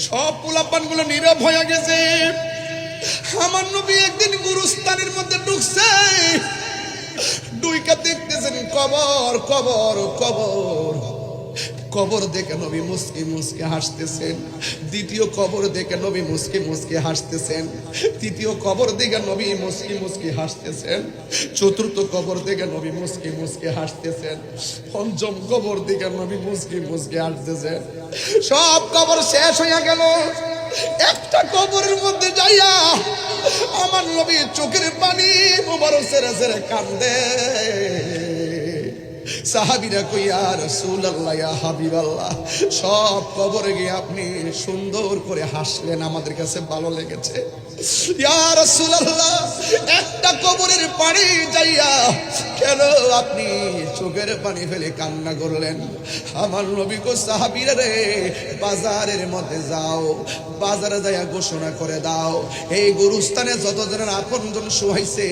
Speaker 1: সব পোলাপান গুলো নীরব হয়ে গেছে। আমার নবী একদিন গুরুস্থানের মধ্যে ঢুকছে, ডুইকা দেখতেছেন কবর কবর কবর। কবর দেখে নবী মুস্কি মুস্কি হাসতেছেন। দ্বিতীয় কবর দেখে নবী মুস্কি মুস্কি হাসতেছেন। তৃতীয় কবর দেখে নবী মুস্কি মুস্কি হাসতেছেন। চতুর্থ কবর দেখে নবী মুস্কি মুস্কি হাসতেছেন। পঞ্চম কবর দেখে নবী মুস্কি মুস্কি হাসতেছেন। সব কবর শেষ হইয়া গেল, একটা কবরের মধ্যে যাইয়া আমার নবী চোখের পানি মোবারক ছেড়ে ছেড়ে কান্দে। সাহাবীরা কই ইয়া রাসূলুল্লাহ, ইয়া হাবিবাল্লাহ, সব কবরে গিয়ে আপনি সুন্দর করে হাসলেন, আমাদের কাছে ভালো লেগেছে। ইয়া রাসূলুল্লাহ, একটা কবরের পানি যাইয়া কেন আপনি চোখের পানি ফেলে কান্না করলেন? আমার নবী কো সাহাবীরা রে, বাজারের মধ্যে যাও, বাজারে যাইয়া ঘোষণা করে দাও, এই গুরুস্থানে যতজনের আপনজন শুয়াইছে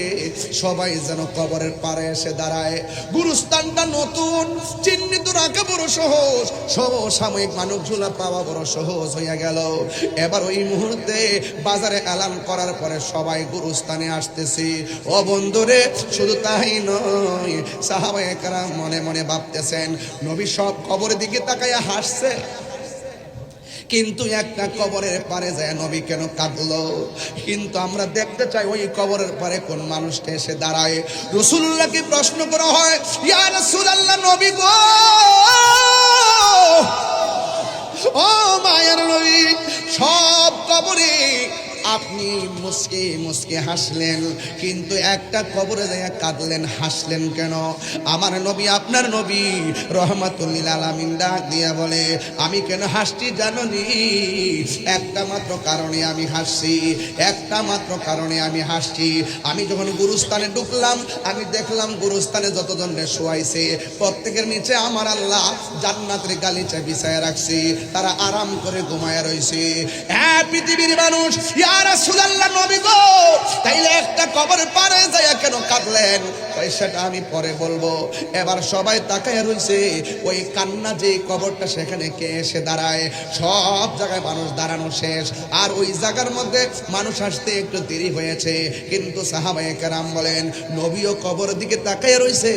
Speaker 1: সবাই যেন কবরের পাড়ে এসে দাঁড়ায়। গুরুস্থানটা নতুন, চিহ্নিত রাখা বড় সহজ, সমসাময়িক মানুষগুলা পাওয়া বড় সহজ হইয়া গেল। এবার ওই মুহূর্তে বাজারে এলান করার পরে সবাই গুরুস্থানে আসতেছি। ও বন্ধুরে, শুধু তাই নয়, সাহাবায়ে কেরাম মনে মনে ভাবতেছেন নবী সব কবরের দিকে তাকাইয়া হাসছে, কিন্তু একটা কবরের পারে যায় নবী কেন কাঁদলো? কিন্তু আমরা দেখতে চাই ওই কবরের পারে কোন মানুষটা এসে দাঁড়ায়। রাসূলুল্লাহকে প্রশ্ন করা হয়, ইয়া রাসূলুল্লাহ, নবী গো, ও মায়ের নবী, সব কবরে আপনি মুস্কি মুস্কি হাসলেন, কিন্তু একটা কবরে যায় কাঁদলেন, হাসলেন কেন? আমার নবী, আপনার নবী রহমাতুল লিল আলামিন ডাক দিয়া বলে, আমি কেন হাসছি জানোনি? একটা মাত্র কারণে আমি হাসছি, একটা মাত্র কারণে আমি হাসছি। আমি যখন গুরুস্থানে ঢুকলাম, আমি দেখলাম গুরুস্থানে যতজনকে শোয়াইছে প্রত্যেকের নিচে আমার আল্লাহ জান্নাতের গালিচা বিছায়া রাখছি, তারা আরাম করে ঘুমায়া রইছে। হ্যাঁ পৃথিবীর মানুষ, ইয়া রাসূলুল্লাহ, নবী গো, তাইলে একটা কবরের পারে যায় কেন কাঁদলেন? সেটা আমি পরে বলবো। এবার সবাই তাকায় রইছে, ওই কান্না যে কবরটা সেখানে কে এসে দাঁড়ায়? সব জায়গায় মানুষ দাঁড়ানো শেষ, আর ওই জায়গার মধ্যে মানুষ আসতে একটু দেরি হয়েছে। কিন্তু সাহাবায়ে কেরাম বলেন, নবীও কবরের দিকে তাকায় রইছে,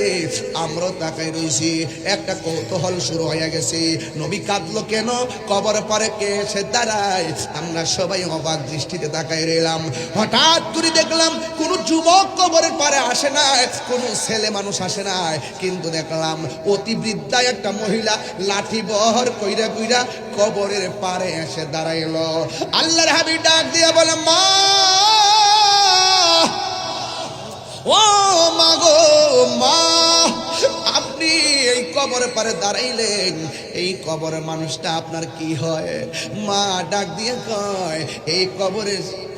Speaker 1: আমরাও তাকায় রইছি। একটা কৌতূহল শুরু হয়ে গেছে, নবী কাঁদলো কেন? কবর পারে কে এসে দাঁড়ায়? আমরা সবাই অবাক দৃষ্টিতে তাকায় রইলাম। হঠাৎ করে দেখলাম কোন যুবক কবরের পারে আসে না, কোন ছেলে মানুষ আসে না, কিন্তু দেখলাম অতি বৃদ্ধা একটা মহিলা লাঠি বহর কইরা কইরা কবরের পারে এসে দাঁড়াইলো। আল্লাহর হাবিব ডাক দিয়া বলে, মা, ও মা গো, মা, আপনি এই কবরের পারে দাঁড়াইলেন, এই কবরের মানুষটা আপনার কি হয়? মা ডাক দিয়ে কয়, এই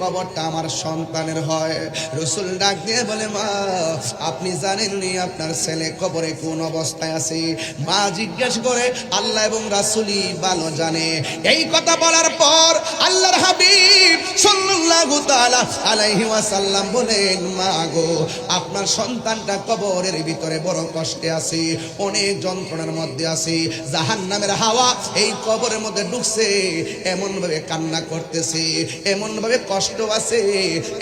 Speaker 1: কবরটা আমার সন্তানের হয়। রাসূল ডাক দিয়ে বলে, মা, আপনি জানেননি আপনার ছেলে কবরে কোন অবস্থায় আছে? মা জিজ্ঞেস করে, আল্লাহ এবং রাসূলই ভালো জানে। এই কথা বলার পর আল্লাহর হাবিব সাল্লাল্লাহু তাআলা আলাইহি ওয়াসাল্লাম বলেন, মা গো, আপনার সন্তানটা কবরের ভিতরে বড় কষ্টে আছে, অনেক যন্ত্রণার মধ্যে আছে। জাহান্নামের হাওয়া এই কবরের মধ্যে ঢুকছে, এমন ভাবে কান্না করতেছে, এমন ভাবে কষ্ট আছে,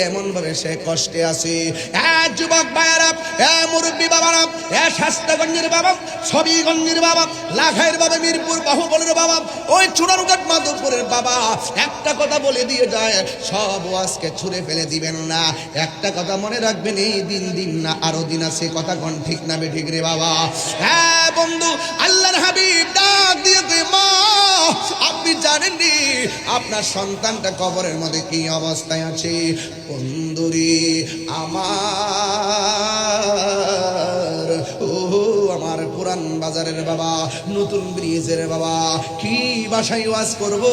Speaker 1: এমন ভাবে সে কষ্টে আছে। যুবক ভাইয়ারা, মুরব্বী বাবারা, শাস্তাগঞ্জের বাবা, ছবিগঞ্জের বাবা, লাখাইয়ের বাবা, মিরপুর বাহুবলের বাবা, ওই চুনারুঘাট মাধবপুরের বাবা, একটা কথা বলে দিয়ে যায়, সব আজকে ছুঁড়ে ফেলে দিবেন না। একটা কথা মনে রাখবেন, এই দিন না আরো দিন আছে। কথা কোন ঠিক না বেঠিক রে বাবা? হ্যাঁ বন্ধু, আল্লাহর হাবিব ডাক দিয়ে কয়, মা, আপনি জানেননি আপনার সন্তানটা কবরের মধ্যে কি অবস্থায় আছে? বন্ধুরি আমার, ও আমার পুরান বাজারের বাবা, নতুন ব্রিজের বাবা, কি ভাষায় ওয়াজ করব?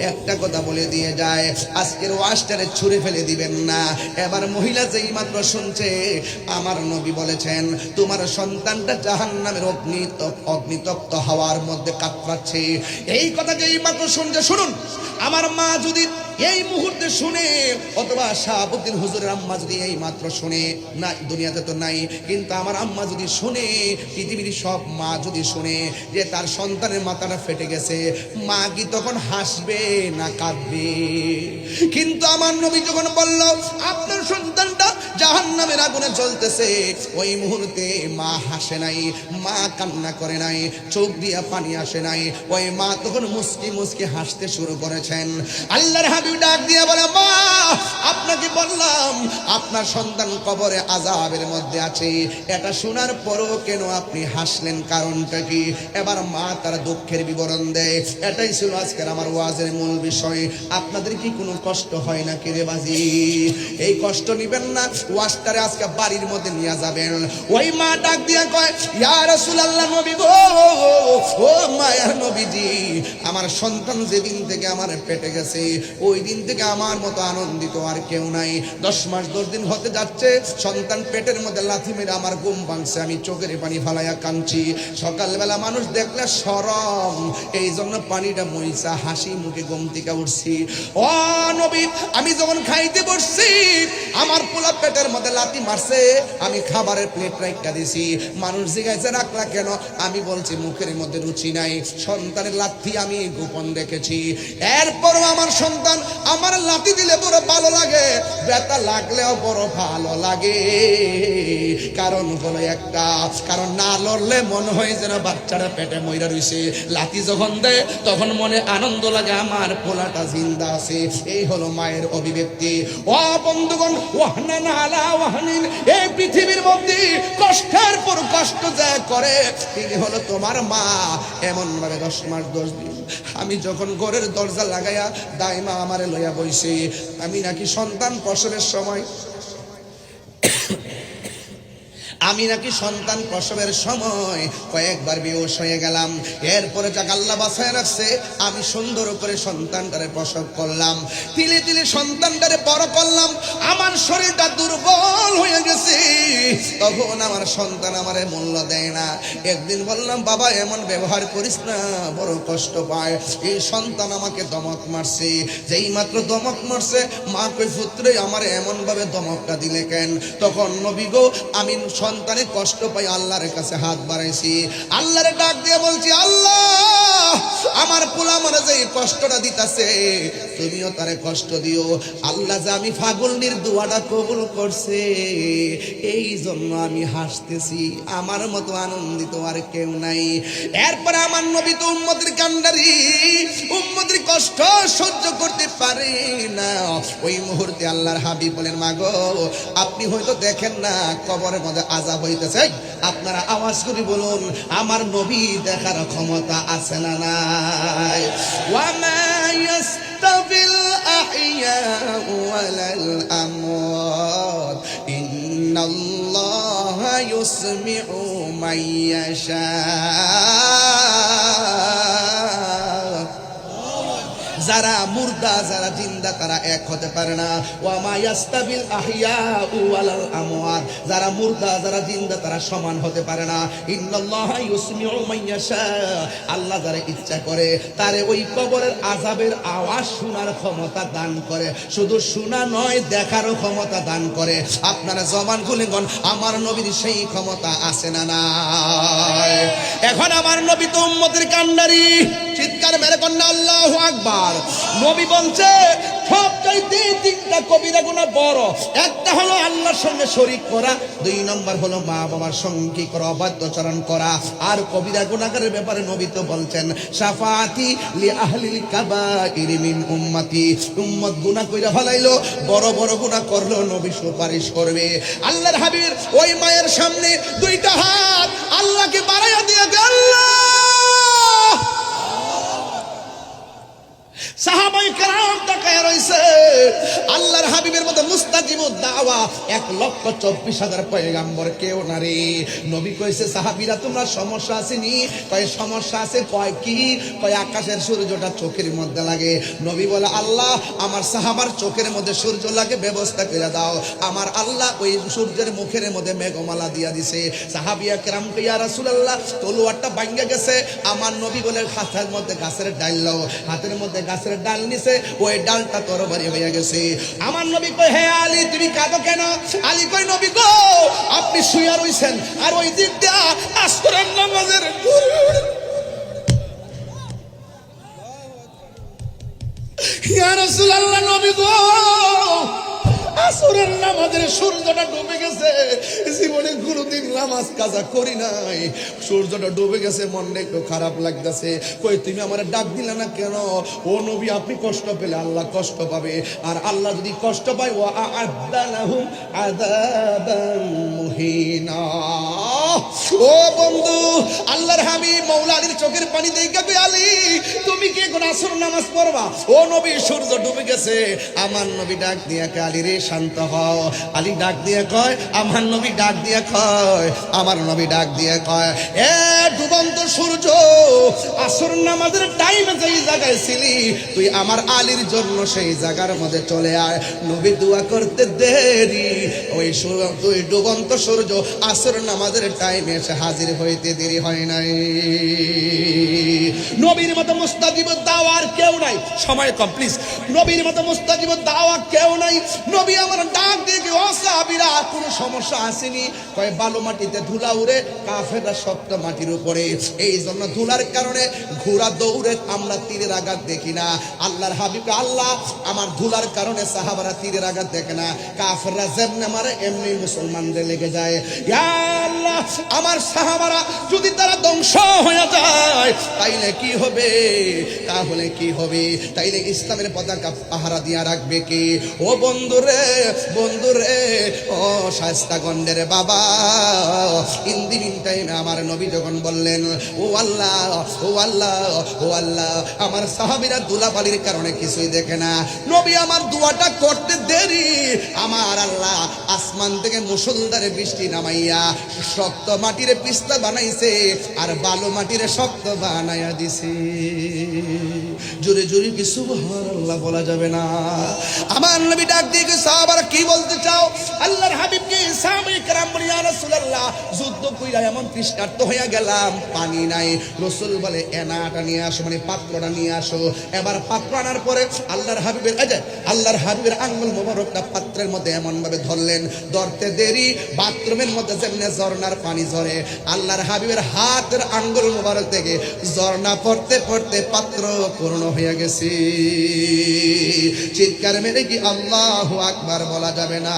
Speaker 1: একটা কথা বলে দিয়ে যায়, আজকের ওয়াজটারে ছুঁড়ে ফেলে দিবেন না। এবার মহিলা যেই মাত্র শুনছে, আমার নবী বলেছেন, তোমার সন্তানটা জাহান্নামের অগ্নিতপ্ত হাওয়ার মধ্যে কাতরাচ্ছে। এই কথা যেই মাত্র শুনছে, শুনুন, আমার মা যদি এই মুহূর্তে শুনে, অথবা শাহাবুদ্দিন হুজুরের আম্মা যদি এই মাত্র শুনে, না দুনিয়াতে তো নাই, কিন্তু আমার আম্মা যদি শুনে, পৃথিবীর সব মা যদি শুনে যে তার সন্তানের মাথাটা ফেটে গেছে, মা কি তখন হাসবে না কাঁদবে? কিন্তু আমার নবী যখন বলল আপনার সন্তানটা জাহান্নামের আগুনে জ্বলতেছে, ওই মুহূর্তে মা হাসে নাই, মা কান্না করে নাই, চোখ দিয়া পানি আসে নাই, ওই মা তখন মুস্কি মুস্কি হাসতে শুরু করেছেন। আল্লাহর হাবিব ডাক দিয়ে বলে, মা আপনাকে বললাম আপনার সন্তান কবরে আযাবের মধ্যে আছে, এটা শোনার পরও কেন আপনি হাসলেন, কারণটা কি? এবার মা তার দুঃখের বিবরণ দেয়। এটাই ছিল আজকের আমার ওয়াজের মূল বিষয়। আপনাদের কি কোনো কষ্ট হয় না কিরে বাজি? এই কষ্ট নিবেন না, ওয়াজটারে আজকে বাড়ির মধ্যে নিয়ে যাবেন। ওই মা ডাক দিয়া কয়, ইয়া রাসূলুল্লাহ, নবী গো, ও মায়ার নবীজি, আমার সন্তান যেদিন থেকে আমার পেটে গেছে, ওই দিন থেকে আমার মতো আনন্দিত আর কেউ নাই। 10 মাস 10 দিন হতে যাচ্ছে, সন্তান পেটের মধ্যে লাথি মেরে আমার ঘুম ভাঙছে, আমি চোখের পানি ফালাইয়া কাঁদছি। সকালবেলা মানুষ দেখলে শরম, এই জন্য পানিটা মইসা হাসি মুখে ঘুম থেকে উঠছি। ও নবী, আমি যখন খাইতে বসছি, আমার পোলা পেটের মধ্যে লাথি মারছে, আমি খাবারের প্লেট রাখা দিছি। মানুষ জিজ্ঞাসা রাখলা কেন? আমি বলছি মুখের মধ্যে রুচি নাই, সন্তানের লাথি আমি গোপন রেখেছি। এরপরও আমার সন্তান আমার লাথি দিলে বড় ভালো লাগে, ব্যথা লাগলেও বড় ভালো লাগে। কারণ হলো একটা, কারণ না লড়লে মনে হয় যেন বাচ্চারা পেটে মইরা রইছে, লাথি যখন দেয় তখন মনে আনন্দ লাগে আমার পোলাটা জিন্দা আছে। এই হলো মায়ের অভিব্যক্তি। ও বন্ধুগণ, ওয়াহনান আলা ওয়াহনিন, এই পৃথিবীর মধ্যে কষ্টের পর কষ্ট যা করে, তিনি হলো তোমার মা। এমন ভাবে 10 মাস 10 দিন আমি যখন ঘরের দরজা লাগাইয়া দাইমা আমারে লইয়া বইছি, আমি নাকি সন্তান প্রসবের সময় প্রসবের সময় কয়েকবার বেহুশ হয়ে গেলাম। এরপরে যাক আল্লাহ বাঁচায় রাখছে, আমি সুন্দর করে সন্তানটারে প্রসব করলাম, তিলে তিলে সন্তানটারে বড় করলাম। আমার শরীরটা দুর্বল হয়ে গেছে, তখন আমার সন্তান আমারে মূল্য দেয় না। একদিন বললাম, বাবা এমন ব্যবহার করিস না, বড় কষ্ট পায়। এই সন্তান আমাকে ধমক মারছে, যেই মাত্র ধমক মারছে, মা কই পুত্রে আমার এমন ভাবে ধমকটা দিলে কেন? তখন নবী গো, আমি সন্তানের কষ্ট পাই, আল্লাহর কাছে হাত বাড়াইছি, আল্লাহরে ডাক দিয়ে বলছি, আল্লাহ আমার পোলা মানে যে কষ্টটা দিতাছে, তুমিও তারে কষ্ট দিও। আল্লাহ যে আমি ফাগুলনির দোয়াটা কবুল করছে, এই জন্য আমি হাসতেছি, আমার মতো আনন্দিত আর কেউ নাই। এরপরে আমার নবী তো উম্মতের কান্ডারি, উম্মতের কষ্ট সহ্য করতে পারে না। ওই মুহূর্তে আল্লাহর হাবিব বলেন, মাগো আপনি হয়তো দেখেন না কবরের মধ্যে আযাব হইতেছে, আপনারা আওয়াজ করে বলুন আমার নবী দেখার ক্ষমতা আছে না নাই? ওয়ামা ইয়াস্তাবিল আহইয়া ওয়ালাল আমওয়াত ইন্নাল্লাহা ইউসমিউ মান ইয়াশা। যারা মুর্দা যারা জিন্দা তারা এক হতে পারে না। ওয়া মা ইয়াস্তাবিল আহইয়া ওয়ালাল আমওয়াত, যারা মুর্দা যারা জিন্দা তারা সমান হতে পারে না। ইন্নাল্লাহা ইউসমিউ মান ইয়াশা, আল্লাহ যারা ইচ্ছা করে তারে ওই কবরের আযাবের আওয়াজ শোনার ক্ষমতা দান করে, শুধু শোনা নয় দেখারও ক্ষমতা দান করে। আপনারা জবান খুলে বলেন আমার নবীর সেই ক্ষমতা আছে না নাই? এখন আমার নবী তো উম্মতের কান্ডারি, চিৎকার মেরে কন্যা আল্লাহু আকবার। নবী বলছে সবচাইতে 3টা কবিরা গুনাহ বড়, একটা হলো আল্লাহর সঙ্গে শরীক করা, 2 নম্বর হলো মা বাবার সঙ্গে কি করা, অবাধ্যচরণ করা। আর কবিরা গুনাহের ব্যাপারে নবী তো বলছেন শাফাআতি লি আহলিল কাবাইর মিন উম্মতি, উম্মত গুনাহ কইরা ফলাইলো, বড় বড় গুনাহ করলো, নবী সুপারিশ করবে। আল্লাহর হাবিব ওই মায়ের সামনে 2টা হাত আল্লাহকে বাড়াইয়া দিয়ে আল্লাহ, সাহাবায়ে কেরাম তাকায় রইছে। আল্লাহর হাবিবের মতো মুস্তাজিবুদ দাওয়া 1,24,000 পয়গাম্বর কেউ না রে। নবী কইছে সাহাবীরা তোমরা সমস্যা আসেনি? কয় সমস্যা আছে। কয় কি? কয় আকাশের সূর্যটা চোখের মধ্যে লাগে। নবী বলে আল্লাহ আমার সাহাবার চোখের মধ্যে সূর্য লাগে ব্যবস্থা করে দাও। আমার আল্লাহ ওই সূর্যের মুখের মধ্যে মেঘমালা দিয়া দিছে। সাহাবিয়া কেরাম কই ইয়া রাসূলুল্লাহ তলোয়ারটা ভাঙা গেছে। আমার নবী বলে হাতের মধ্যে গাছের ডাল লাও, হাতের মধ্যে গাছের ডাল নিছে, ওই ডাল ঢালটা তরবারি হয়ে গেছে। আমার নবী কয়, হে আলী তুমি কাঁদো কেন? আলী কয়, নবী গো আপনি শুয়ে রইছেন আর ওই দিক দিয়া আসরের নামাজের ইয়া রাসূলুল্লাহ, নবী গো আসরের নামাজের সূর্যটা ডুবে গেছে, জীবনে কোনোদিন নামাজ কাজা করি নাই, সূর্যটা ডুবে গেছে, মনটা একটু খারাপ লাগতেছে। কই তুমি আমার ডাক দিলে না কেন? ও নবী আপনি কষ্ট পেলে আল্লাহ কষ্ট পাবে, আর আল্লাহ যদি কষ্ট পায় ওয়া আ'আদ্দা লাহুম আযাবান মুহিনা। ও বন্ধু, আল্লাহর হাবিব মাওলা আলীর চোখের পানি দেখে কই, আলী তুমি কি এখন আসর নামাজ পড়বা? ও নবী সূর্য ডুবে গেছে। আমার নবী ডাক দিয়া কয়, আলী রে শান্ত হও। আলী ডাক দিয়ে কয়, আমার নবী ডাক দিয়ে কয়, আমার নবী ডাক দিয়ে কয়, এ ডুবন্ত সূর্য, আসর নামাজের টাইমে যেই জায়গায় ছিলি তুই আমার আলীর জন্য সেই জায়গার মধ্যে চলে আয়। নবী দোয়া করতে দেরি, ওই তুই ডুবন্ত সূর্য আসর নামাজের টাইমে এসে হাজির হইতে দেরি হয় নাই। নবীর মতো মুস্তাজিব দাওয়ার কেউ নাই, সময় কম প্লিজ। নবীর মতো মুস্তাজিব দাওয়া কেউ নাই। নবী আমার ডাক দিয়ে ও সাহাবীরা কোনো সমস্যা আসেনি? কয় বালু মাটিতে ধুলা উড়ে, কাফেররা শক্ত মাটির উপরে, এই জন্য ধুলার কারণে ঘোড়া দৌড়ে আমরা তীরের আঘাত দেখি না। আল্লাহর হাবিব আল্লাহ আমার ধুলার কারণে সাহাবারা তীরের আঘাত দেখে না, কাফেররা যেমনে মারে এমনি মুসলমানদের লেগে যায়। ইয়া আল্লাহ আমার সাহাবারা যদি তারা ধ্বংস হয়ে যায় তাইলে কি হবে? তাহলে কি হবে? তাইলে ইসলামের পতাকা পাহারা দিয়া রাখবে কে? ও বন্ধুরে, বন্ধুরে, ও শায়েস্তাগঞ্জের বাবা, ইন দি মিন টাইমে আমার নবী যখন বললেন, ও আল্লাহ, ও আল্লাহ, ও আল্লাহ, আমার সাহাবীরা ধুলাবালির কারণে কিছুই দেখে না, নবী আমার দোয়াটা করতে দেরি, আমার আল্লাহ আসমান থেকে মুষলধারে বৃষ্টি নামাইয়া শক্ত মাটির পিস্তা বানাইছে আর বালু মাটির শক্ত বানাইয়া দিছে। জোরে জোরে কি সুবহানাল্লাহ বলা যাবে না? আমার নবী ডাক দিয়ে সাহাবারা কি বলতে চাও? আল্লাহর হাবিবকে সাহাবায়ে কেরাম বলে, ইয়া রাসূলুল্লাহ যুদ্ধ কইরা এমন তৃষ্ণার্ত হইয়া গেলাম, পানি নাই। রাসূল বলে এনাটা নিয়ে আসো, মানে পাত্রটা নিয়ে আসো। এবার পাত্র আনার পরে আল্লাহর হাবিবের আল্লাহর হাবিবের আঙ্গুল মোবারকটা পাত্রের মধ্যে এমন ভাবে ধরলেন, ধরতে দেরি বাথরুমের মধ্যে যেমনে ঝর্ণার পানি ঝরে, আল্লাহর হাবিবের হাতের আঙ্গুল মোবারক থেকে ঝর্ণা পড়তে পড়তে পাত্র পূর্ণ হয়ে গেছে। চিৎকার মেরে কি আল্লাহু আকবার বলা যাবে না?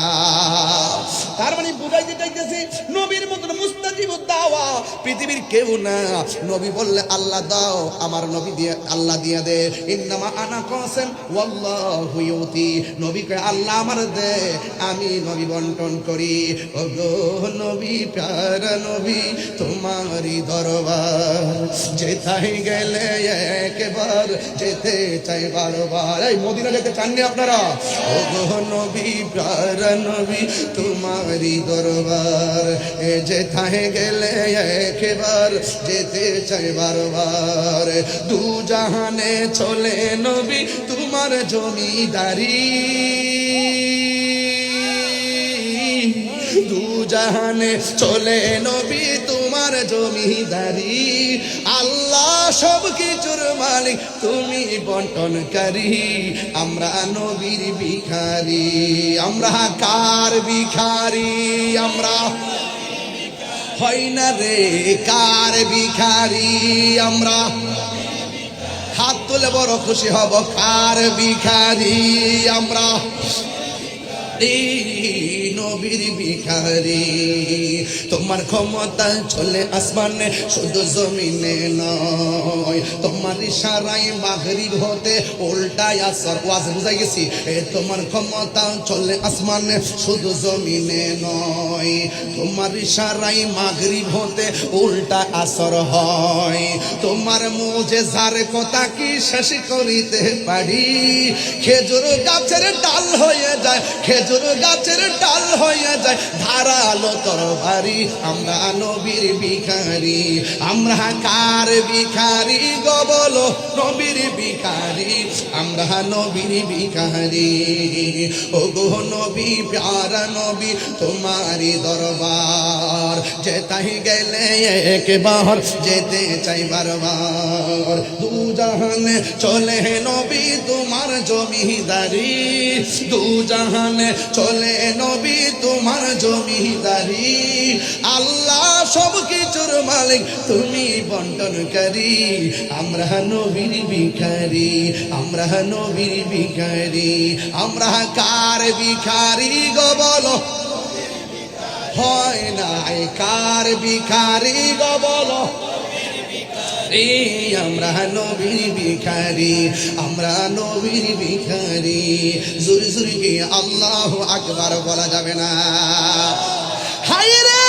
Speaker 1: তার মানে বুঝাইতে চাইতেছি নবীর মতন মুস্তাজিব দাওয়া পৃথিবীর কেউ না। নবী বললে আল্লাহ দাও, আমার নবী দিয়ে আল্লাহ দিয়ে দে। ইন্নামা আনা কাসিম ওয়াল্লাহু ইউতি, নবী কয় আল্লাহ আমার দে, আমি নবী বন্টন করি। ওগো নবী প্যারা নবী তোমারই দরবার, যেথায় গেলে একবার যেতে চাই বারবার। এই মদিনা যেতে চাননি আপনারা? ওগো নবী প্যারা নবী তোমারই দরবার, যেথায় গেলে একবার যেতে চাই বারবার। দু জাহানে চলে নবী তোমার জমিদারি, দু জাহানে চলে নবী তোমার জমিদারি। আল্লাহ সব কিছুর মালিক, তুমি বন্টনকারী। আমরা নবীর ভিখারি, আমরা কার ভিখারি? আমরা হয় না রে কার ভিখারি? আমরা হাত তুলে বড় খুশি হব, কার ভিখারি? আমরা নবীর ভিখারি। তোমার ক্ষমতা চলে আসমানে শুধু জমিনে নয়, তোমার ইশারায় মাগরিব হতে উল্টায় আসর। ওয়াজ বুঝাই গেছি? তোমার ক্ষমতা চলে আসমানে শুধু জমিনে নয়, তোমার ইশারায় মাগরিব হতে উল্টা আসর হয়। তোমার মুজিজার কথা কি শেষ করিতে পারি? খেজুর গাছের ডাল হয়ে যায়, খেজুর গাছের ডাল হয়ে যায় ধারালো তরবারি। আমরা নবীর ভিখারি, আমরা কার ভিখারি গো বলো? নবীর ভিখারি, আমরা নবীর ভিখারি। ও গো নবী প্যারা নবী তোমারই দরবার, যেতাই গেলে একবার যেতে চাই বারবার। দু জাহানে চলে নবী তোমার জমিদারি, দু জাহানে চলে নবী তোমার জমিদারি। আল্লাহ সব কিছুর মালিক, তুমি বন্টনকারী। আমরা নবীর ভিখারি, আমরা নবীর ভিখারি। আমরা কার ভিখারি গো বলো, হয় নাই কার ভিখারি গো বলো। আমরা নবীর ভিখারি, আমরা নবীর ভিখারি। জোরে জোরে কি আল্লাহু আকবার বলা যাবে না? হায়রে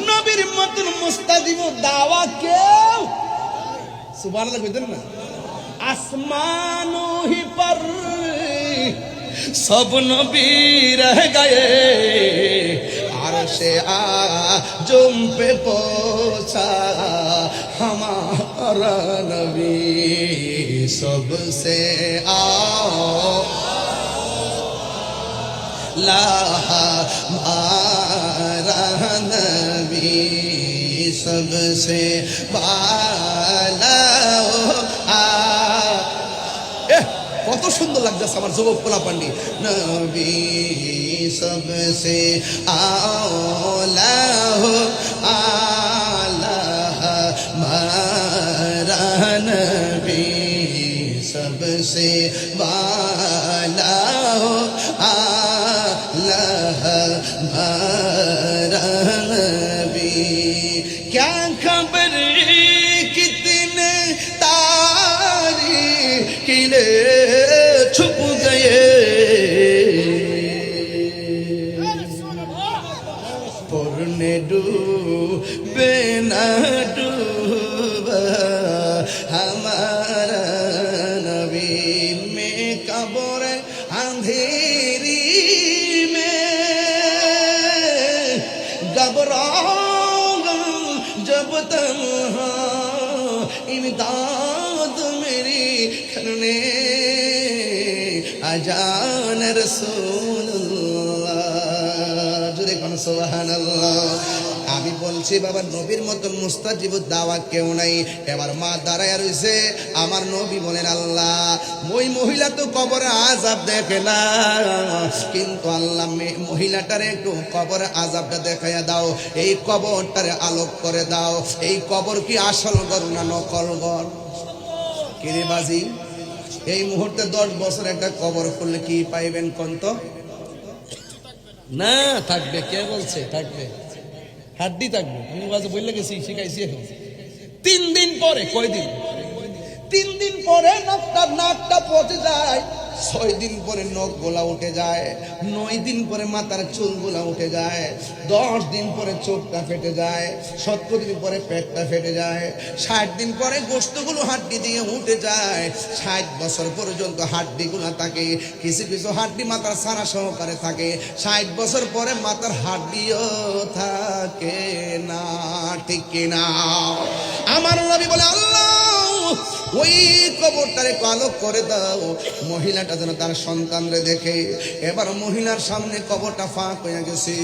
Speaker 1: নবীর মতন মুস্তাজিব দাওয়া কেউ সুবহানাল্লাহ কইতেন না? আসমানো হি পর सब नबी रह गए, अर्शे आज़म पे पहुंचा हमारा नबी। सबसे आला हमारा नबी, सबसे बाला। কত সুন্দর লাগতেছে আমার যুবক পোলা পান্ডি। নবী সবসে আলা আলা মারা নবী, সবসে বালা আলা মারা নবী। क्या खबर कितने किले छुप गए, पुरने डूबे ना डूबा हमारा नबी। में कब्र अंधेरी में घबराऊंगा जब तन्हा, इमदाद मेरी करने আজান রাসূলুল্লাহ। জোরে কোন সুবহানাল্লাহ। আমি বলছি বাবা নবীর মতন মুস্তাজিবুদ দাওয়া কেউ নাই। এবার মা দাঁড়ায় রইছে, আমার নবী বলেন আল্লাহ ওই মহিলা তো কবরে আযাব দেখে না, কিন্তু আল্লাহ মহিলাটারে একটু কবরে আযাবটা দেখাইয়া দাও, এই কবরটারে আলোক করে দাও। এই কবর কি আসল ঘর না নকল ঘর? কিরে বাজি, এই মুহূর্তে 10 বছর একটা কবর খুললে কি পাইবেন কোন তো? না থাকবে, কে বলছে থাকবে? হাড্ডি থাকবে। আমি বাজে বললে গেছি, শিখাইছি। এখন 3 দিন পরে, কয়দিন? 3 দিন পরে নাকটা পচে যায়, 6 দিন পরে নখ গোলা উঠে যায়, 9 দিন পরে মাথার চুল গোলা উঠে যায়, 10 দিন পরে চোখটা ফেটে যায়, 70 দিন পরে পেটটা ফেটে যায়, 60 দিন পরে গোশতগুলো হাড্ডি দিয়ে উঠে যায়, 60 বছর পর্যন্ত হাড্ডিগুলো থাকে। কিছু কিছু হাড্ডি মাথার সারা সহকারে থাকে, 60 বছর পরে মাথার হাড্ডিও থাকে না। ঠিক কিনা? আমার নবী বলে আল্লাহ ওই কবরটারে আলোক করে দাও, মহিলাটা যেন তার সন্তানরে দেখে। এবার মহিলার সামনে কবরটা ফাঁক হয়ে গেছে।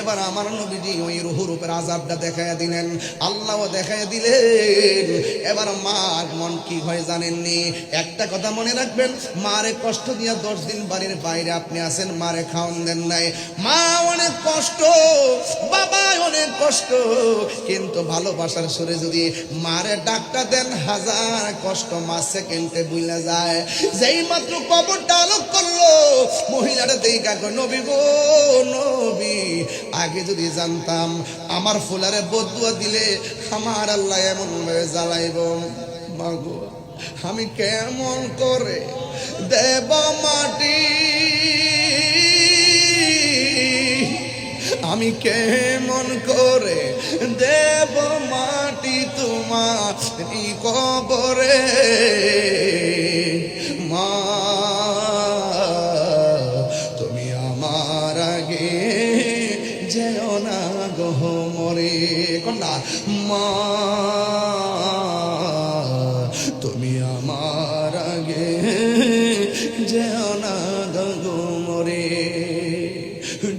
Speaker 1: এবার আমার নবীজি ওই রুহুর উপর আযাবটা দেখাইয়া দিলেন, আল্লাহও দেখাইয়া দিলেন। এবার মার মন কি হয় জানেননি? একটা কথা মনে রাখবেন, মারে কষ্ট দিয়া 10 দিন বাড়ির বাইরে আপনি আছেন, মারে খাওয়ান দেন নাই। মা অনেক কষ্ট, বাবা অনেক কষ্ট, কিন্তু ভালোবাসার সুরে যদি মারে ডাকটা দেন, হাজার কষ্ট মা সেকেন্ডে ভুলে যায়। যেই মাত্র কবরটা আলোক করলো, মহিলাটা দেখা কয় নবী গো নবী, আগে যদি জানতাম আমার ফুলারে বদুয়া দিলে আমার আল্লাহ এমন ভাবে জ্বালাইব। মাগো আমি কেমন করে দেব মাটি, আমি কেমন করে দেব মাটি তোমার কবরে। মা তুমি আমার আগে যেও না গো মরে। কন্যা মা তুমি আমার আগে যেও না গো মরে।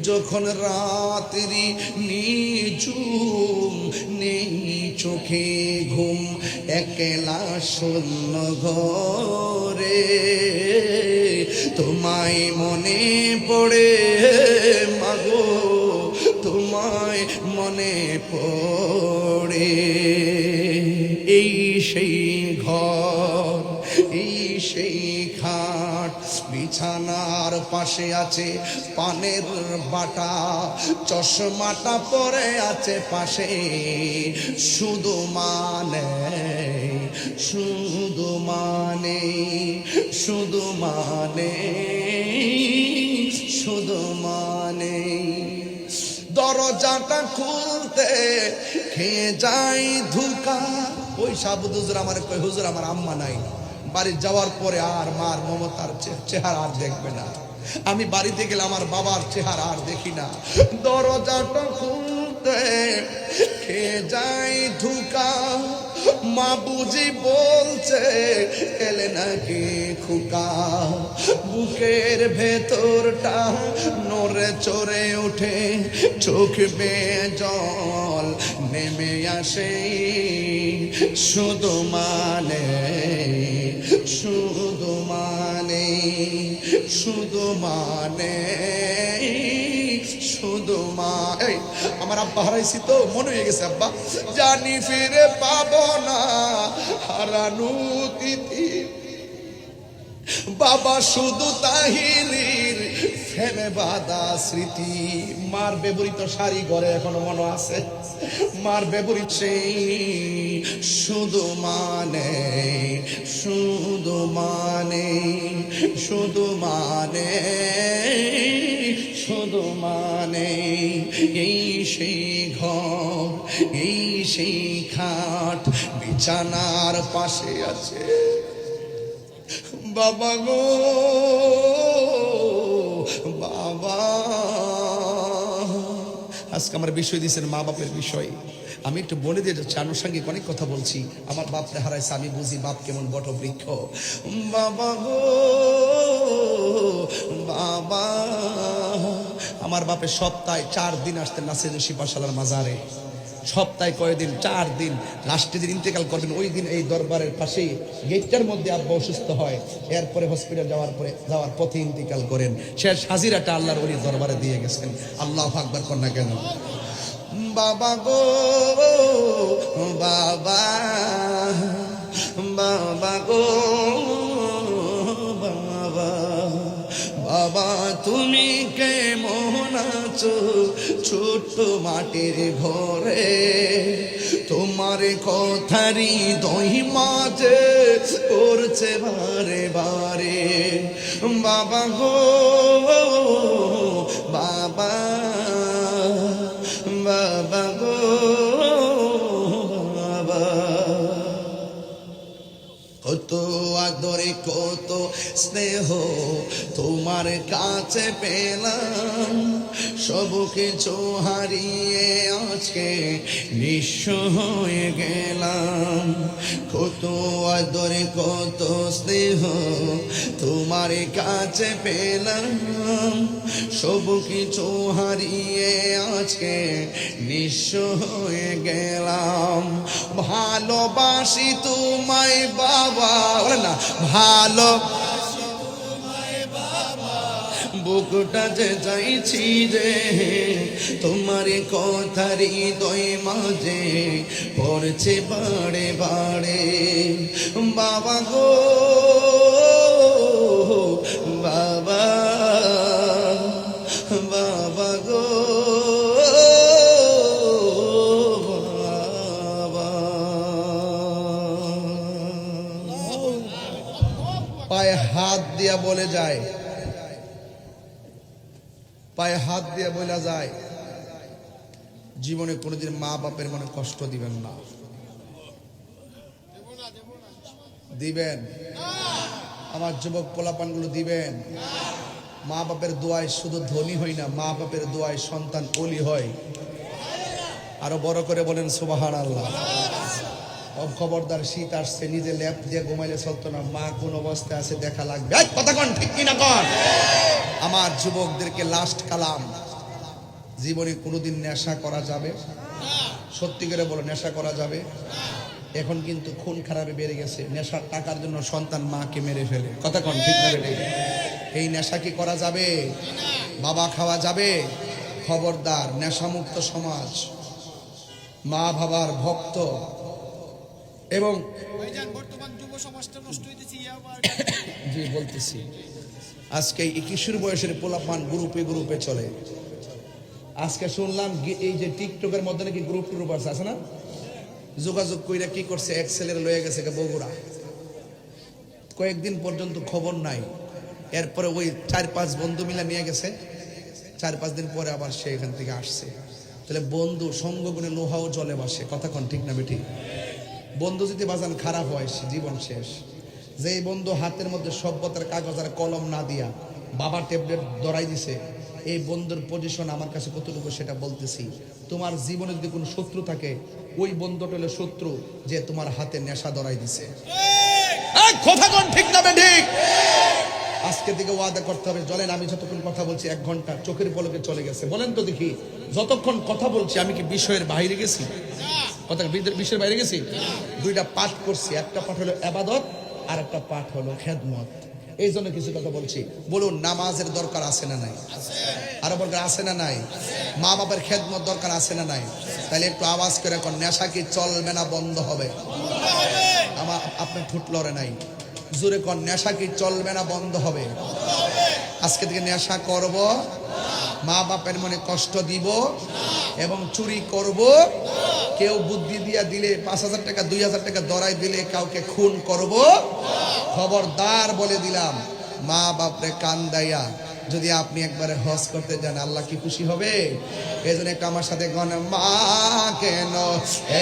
Speaker 1: যখন জীবন রাত্রি নিঝুম, নেই চোখে ঘুম, একলা শূন্য ঘরে তোমায় মনে পড়ে মাগো, তোমায় মনে পড়ে। এই সেই ঘর, এই সেই খাট, বিছানার পাশে আছে পানের বাটা, চশমাটা পরে আছে পাশে, শুধু মানে, শুধু মানে, শুধু মানে, শুধু মানে। দরজাটা খুলতে খেয়ে যাই ধুকা, ওই সাবুদ হুজুর আমার কই, হুজুর আমার আম্মা নাই, বাড়ি যাওয়ার পরে আর মার মমতার চেহারা আর দেখবে না। আমি বাড়িতে গেলে আমার বাবার চেহারা আর দেখি না। দরজাটা খুলতে খেয়ে যাই ধুকা, মা বুঝি বলছে এলে নাকি খুকা। বুকের ভেতরটা নড়ে চড়ে ওঠে, চোখ বেয়ে জল নেমে আসে, শুধু মানে, শুধু মানে, শুধু মানে, শুধু মা। এই আমার আব্বা হারাইছি তো, মনে হয়ে গেছে আব্বা, জানি ফিরে পাবো না হারানো তিথি। বাবা শুধু তাহিরির ফেলে বাঁধা স্মৃতি। মার ব্যবহৃত শাড়ি ঘরে এখনো মনে আছে, মার ব্যবহৃত সেই, শুধু মানে, শুধু মানে, শুধু মানে, শুধু মানে। এই সেই ঘর, এই সেই খাট, বিছানার পাশে আছে বাবা গো, বাবা। আজকে আমার বিষয় দিয়েছেন মা বাপের বিষয়। আমি একটু বলে দিয়ে যাচ্ছি, আনুষঙ্গিক অনেক কথা বলছি। আমার বাপরে হারাইছে, আমি বুঝি বাপ কেমন বটবৃক্ষ। বাবা গো, বাবা। আমার বাপে সপ্তাহে 4 দিন আসতেন নাসির শিপাশালার মাজারে। সপ্তাহে কয়েকদিন, 4 দিন। লাস্টের দিন ইন্তেকাল করবেন, ওই দিন এই দরবারের পাশেই গেটটার মধ্যে আব্বা অসুস্থ হয়। এরপরে হসপিটাল যাওয়ার পথে ইন্তেকাল করেন। শেষ হাজিরাটা আল্লাহর ওলির দরবারে দিয়ে গেছেন। আল্লাহু আকবার কর না কেন? বাবা গো, বাবা, বাবা গো, বাবা। বাবা তুমি কেমন আছো ছোট্ট মাটির ঘরে, তোমার কথারি দই মাঝে করছে বারে বারে। বাবা গো, বাবা, বাবা গো, বাবা। কত আদরে কত স্নেহ তোমার কাছে পেলাম, সব কিছু হারিয়ে আজকে নিঃস্ব হয়ে গেলাম। কত আদরে কত স্নেহ তোমার কাছে পেলাম, সব কিছু হারিয়ে আজকে নিঃস্ব হয়ে গেলাম। ভালোবাসি তোমায় বাবা, বলে না ভালো, বুকটা যে চাইছি রে তোমার কথারি হৃদয় মাঝে পড়ছে বাড়ে বাড়ে। বাবা গো, বাবা, বাবা গো, বাবা। পায়ে হাত দিয়া বলে যায়, পায়ে হাত দিয়ে বলা যায়, জীবনে কোনোদিন মা বাপের মনে কষ্ট দিবেন না। দিবেন? আমার যুবক পোলাপানগুলো দিবেন? মা বাপের দোয়ায় শুধু ধনী হয় না, মা বাপের দোয়ায় সন্তান ওলি হয়। আরো বড় করে বলেন সুবহানাল্লাহ। খবরদার, শীত আসছে, নিজে ল্যাপ দিয়ে ঘুমাইলে চলতো না, মা কোন অবস্থায় আছে দেখা লাগবে। কথা কন ঠিক কিনা কন? আমার যুবকদেরকে লাস্ট কালাম, জীবনে কোনোদিন নেশা করা যাবে? সত্যি করে বলো, নেশা করা যাবে? এখন কিন্তু খুন খারাপে বেড়ে গেছে, নেশার টাকার জন্য সন্তান মাকে মেরে ফেলে। কথা কোন ঠিক না বেটে? এই নেশা কি করা যাবে? বাবা খাওয়া যাবে? খবরদার, নেশামুক্ত সমাজ, মা বাবার ভক্ত এবং
Speaker 2: বর্তমান যুব সমাজটা নষ্ট হইতেছে।
Speaker 1: জি বলতেছি, আজকে এই কিশোর বয়সের পোলাপান গ্রুপে গ্রুপে চলে। আজকে শুনলাম এই যে টিকটকের মধ্যে নাকি গ্রুপ টুরুপ আছে না, যোগাযোগ কইরা কি করছে, এক ছেলের লয়ে গেছে বগুড়া, কয়েকদিন পর্যন্ত খবর নাই। এরপরে ওই 4-5 বন্ধু মিলে নিয়ে গেছে, 4-5 দিন পরে আবার সে এখান থেকে আসছে। তাহলে বন্ধু সঙ্গ গুণে লোহাও জলে বাসে। কথা কোন ঠিক না বেঠিক? বন্ধু যদি বাজান খারাপ হয় জীবন শেষ। যে বন্ধু হাতের মধ্যে সভ্যতার কাগজ আর কলম না দিয়া বাবা ট্যাবলেট ধরাই দিছে, এই বন্ধুর পজিশন আমার কাছে কতটুকু সেটা বলতেছি। তোমার জীবনে যদি কোনো শত্রু থাকে, ওই বন্ধুটা হলো শত্রু যে তোমার হাতে নেশা ধরাই দিছে। কথা কোন ঠিক না বেঠিক? আজকে থেকে ওয়াদা করতে হবে, চলেন আমি যতক্ষণ কথা বলছি 1 ঘন্টা চোখের পলকে চলে গেছে। বলেন তো দেখি, যতক্ষণ কথা বলছি আমি কি বিষয়ের বাইরে গেছি? কথা বিষয়ের বাইরে গেছি? 2টা পাঠ করছি, একটা পাঠ হলো ইবাদত আর একটা পাঠ হলো খেদমত। এই জন্য কিছু কথা বলছি। বলুন, নামাজের দরকার আছে না নাই? আরো বলতে আছে না নাই? মা বাবার খেদমত দরকার আছে না নাই? তাহলে একটু আওয়াজ করে এখন, নেশা কি চলবে না বন্ধ হবে? আমার আপনার ঠুট লড়ে নাই, জোরে কোন, নেশা কি চলবে না বন্ধ হবে? আজকে থেকে নেশা করব, মা বাপের মনে কষ্ট দিব এবং চুরি করব। কেউ বুদ্ধি দিয়া দিলে 5,000 টাকা 2,000 টাকা ধরাই দিলে কাউকে খুন করব। খবরদার বলে দিলাম, মা বাপরে কান্দাইয়া যদি আপনি একবারে হজ করতে যান, আল্লাহ কি খুশি হবে? এই জন্য একটা আমার সাথে গণ, মা কেন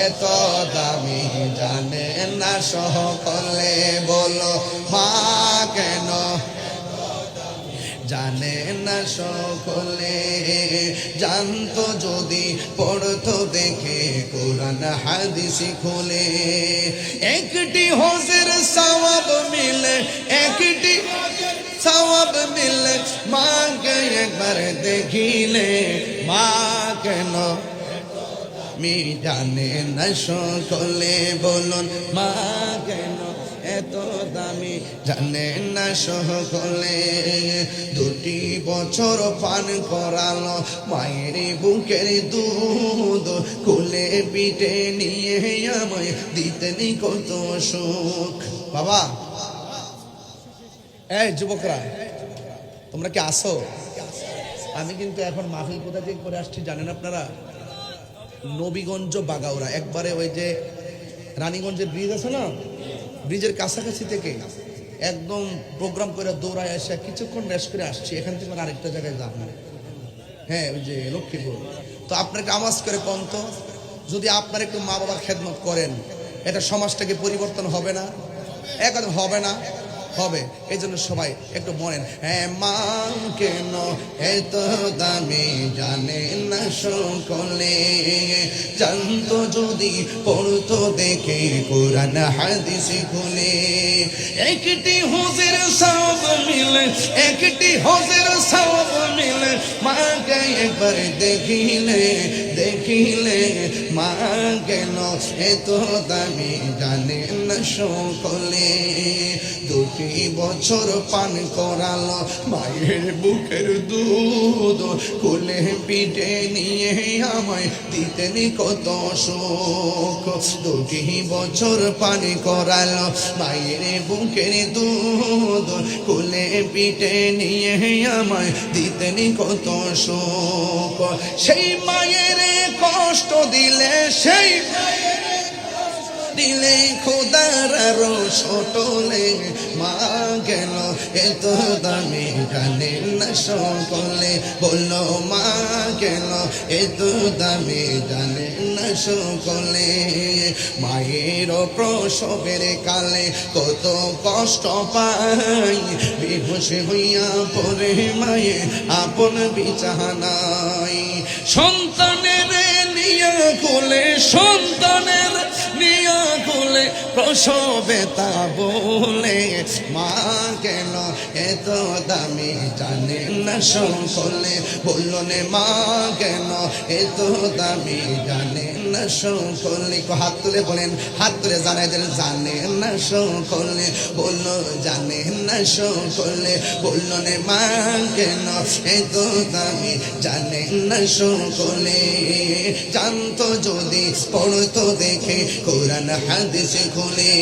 Speaker 1: এত দামি জানে না সকলে, বলো মা কেন জানে না সকলে, জানতো যদি পড়তো দেখে কোরআন হাদিস খুলে। একটি হজের সওয়াব মিলে, একটি সওয়াব মিলে, মাকে একবার দেখিলে। মা কেন মি জানে না সকলে, বলুন মা কেন এত দামি জানে না সকলে। 2 বছর পান করালো মায়ের বুকের দুধ, কোলে পিঠে নিয়ে আমায় দিতেন কত সুখ। বাবা, এই যুবকরা তোমরা কি আসো? আমি কিন্তু এখন মাহফিল কোথা থেকে করে আসছি জানেন আপনারা? নবীগঞ্জ বাগাউড়া, একবারে ওই যে রানীগঞ্জের ব্রিজ আছে না, ব্রিজের কাছাকাছি থেকে একদম প্রোগ্রাম করে দৌড়ায় এসে কিছুক্ষণ রেস্ট করে আসছি। এখান থেকে আরেকটা জায়গায় যাব, হ্যাঁ ওই যে লক্ষ্মীপুর। তো আপনার একটু আওয়াজ করে কোন তো, যদি আপনার একটু মা বাবার খেদমত করেন, এটা সমাজটাকে পরিবর্তন হবে না? একদম হবে না? হবে। এই জন্য সবাই একটু বলেন, হ্যাঁ মা কেন এত দামি জানে না সকলে, জানতো যদি পড়তো দেখে কোরআন হাদিস খুলে। একটি হজের সওয়াব মিলে, একটি হজের সওয়াব মিলে, মাকে একবার দেখিলে, দেখিলে। মা কেন এত দামি জানে না সকলে। 2 বছর পান করালো মায়ের বুকের দুধ, কোলে পিঠে নিয়ে আমায় দিতেন কত সুখ। 2 বছর পান করালো মায়ের বুকের দুধ, কোলে পিঠে নিয়ে আমায় দিতেন কত সুখ। সেই মায়ের কষ্ট দিলে, সেই দিলে খোদার আরো ছোটলে, মা কেন এত দামি জানে না সকলে, বললো মা কেন এত দামি জানে না সকলে। মায়ের প্রসবের কালে কত কষ্ট পাই, বেহুশ হইয়া পড়ে মায়ে আপন বিছানায়। সন্তানের নিয়া কোলে, সন্তানের নিয়া কোলে শোবে তা বলে মা কেন এত দামি জানে না সকলে বলল নে মা কেন এত দামি জানে না সকলে হাত তুলে বলেন হাত তুলে জানাই দেন জানে না সকলে বলল জানে না সকলে বলল নে মা কেন এত দামি জানে না সকলে জানতো যদি পড়তো দেখে কোরআন হাদিস খুলে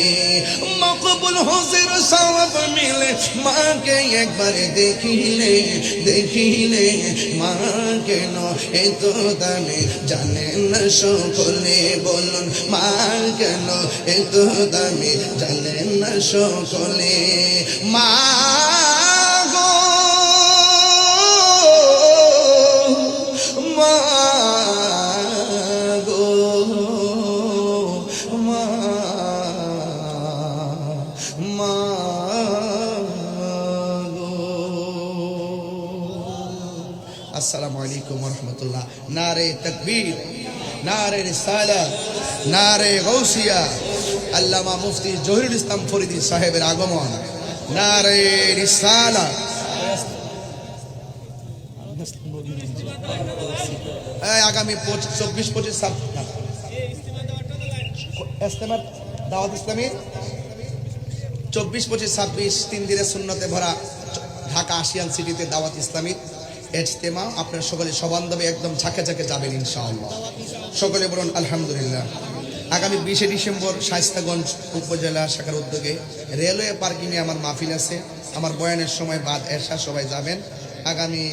Speaker 1: মকবুল হোসের সওয়াব মিলে মাকে একবার দেখিলে দেখিলে মা কেন এত দামি জানে না সকলে বলুন মা কেন এত দামি জানে না সকলে মা গো মা গো মা মা গো। আসসালামু আলাইকুম ওয়া রাহমাতুল্লাহ। নারে তাকবীর, নারে রিসালাত, নারে গাউসিয়া। আল্লামা মুফতি জহিরুল ইসলাম ফরিদী সাহেবের আগমন। নারে রিসালাত। আগামী 24-25 ইস্তেমার দাওয়াত ইসলামী 24-25-26 3 দিনের সুন্নতে ভরা ঢাকা আশিয়ান সিটিতে দাওয়াত ইসলামী ইজতেমা। আপনারা সকলে সবান্ধবে একদম ঝাঁকে ঝাঁকে যাবেন ইনশাআল্লাহ। সকলে বলুন আলহামদুলিল্লাহ। আগামী 20 ডিসেম্বর শায়েস্তাগঞ্জ উপজেলা শাখার উদ্যোগে রেলওয়ে পার্কিংয়ে আমার মাহফিল আছে। আমার বয়ানের সময় বাদ এশা সবাই যাবেন। আগামী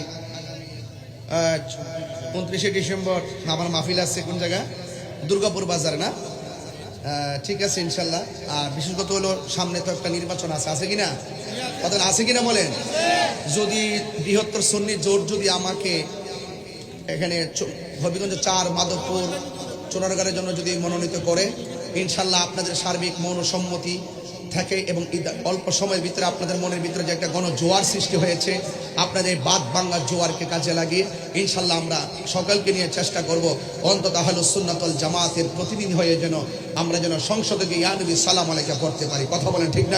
Speaker 1: 29 ডিসেম্বর আমার মাহফিল আছে কোন জায়গা? দুর্গাপুর বাজার না? ঠিক আছে ইনশাল্লাহ। আর বিশেষ কথা হলো সামনে তো একটা নির্বাচন আছে, আছে কিনা? কথা আছে কিনা বলেন? যদি বৃহত্তর সুন্নি জোট যদি আমাকে এখানে হবিগঞ্জ 4 মাধবপুর চোরারগাঁয়ের জন্য যদি মনোনীত করে, ইনশাল্লাহ আপনাদের সার্বিক মনসম্মতি থাকে এবং অল্প সময়ের ভিতরে আপনাদের মনের ভিতরে যে একটা গণজোয়ার সৃষ্টি হয়েছে, আপনাদের বাদ বাংলার জোয়ারকে কাজে লাগিয়ে ইনশাল্লাহ আমরা সকলকে নিয়ে চেষ্টা করব অন্তত আহলুস সুন্নাত ওয়াল জামাতের প্রতিনিধি হয়ে যেন আমরা যেন সংসদে গিয়ে ইয়া নবী সালাম আলাইকা পড়তে পারি। কথা বলেন ঠিক না?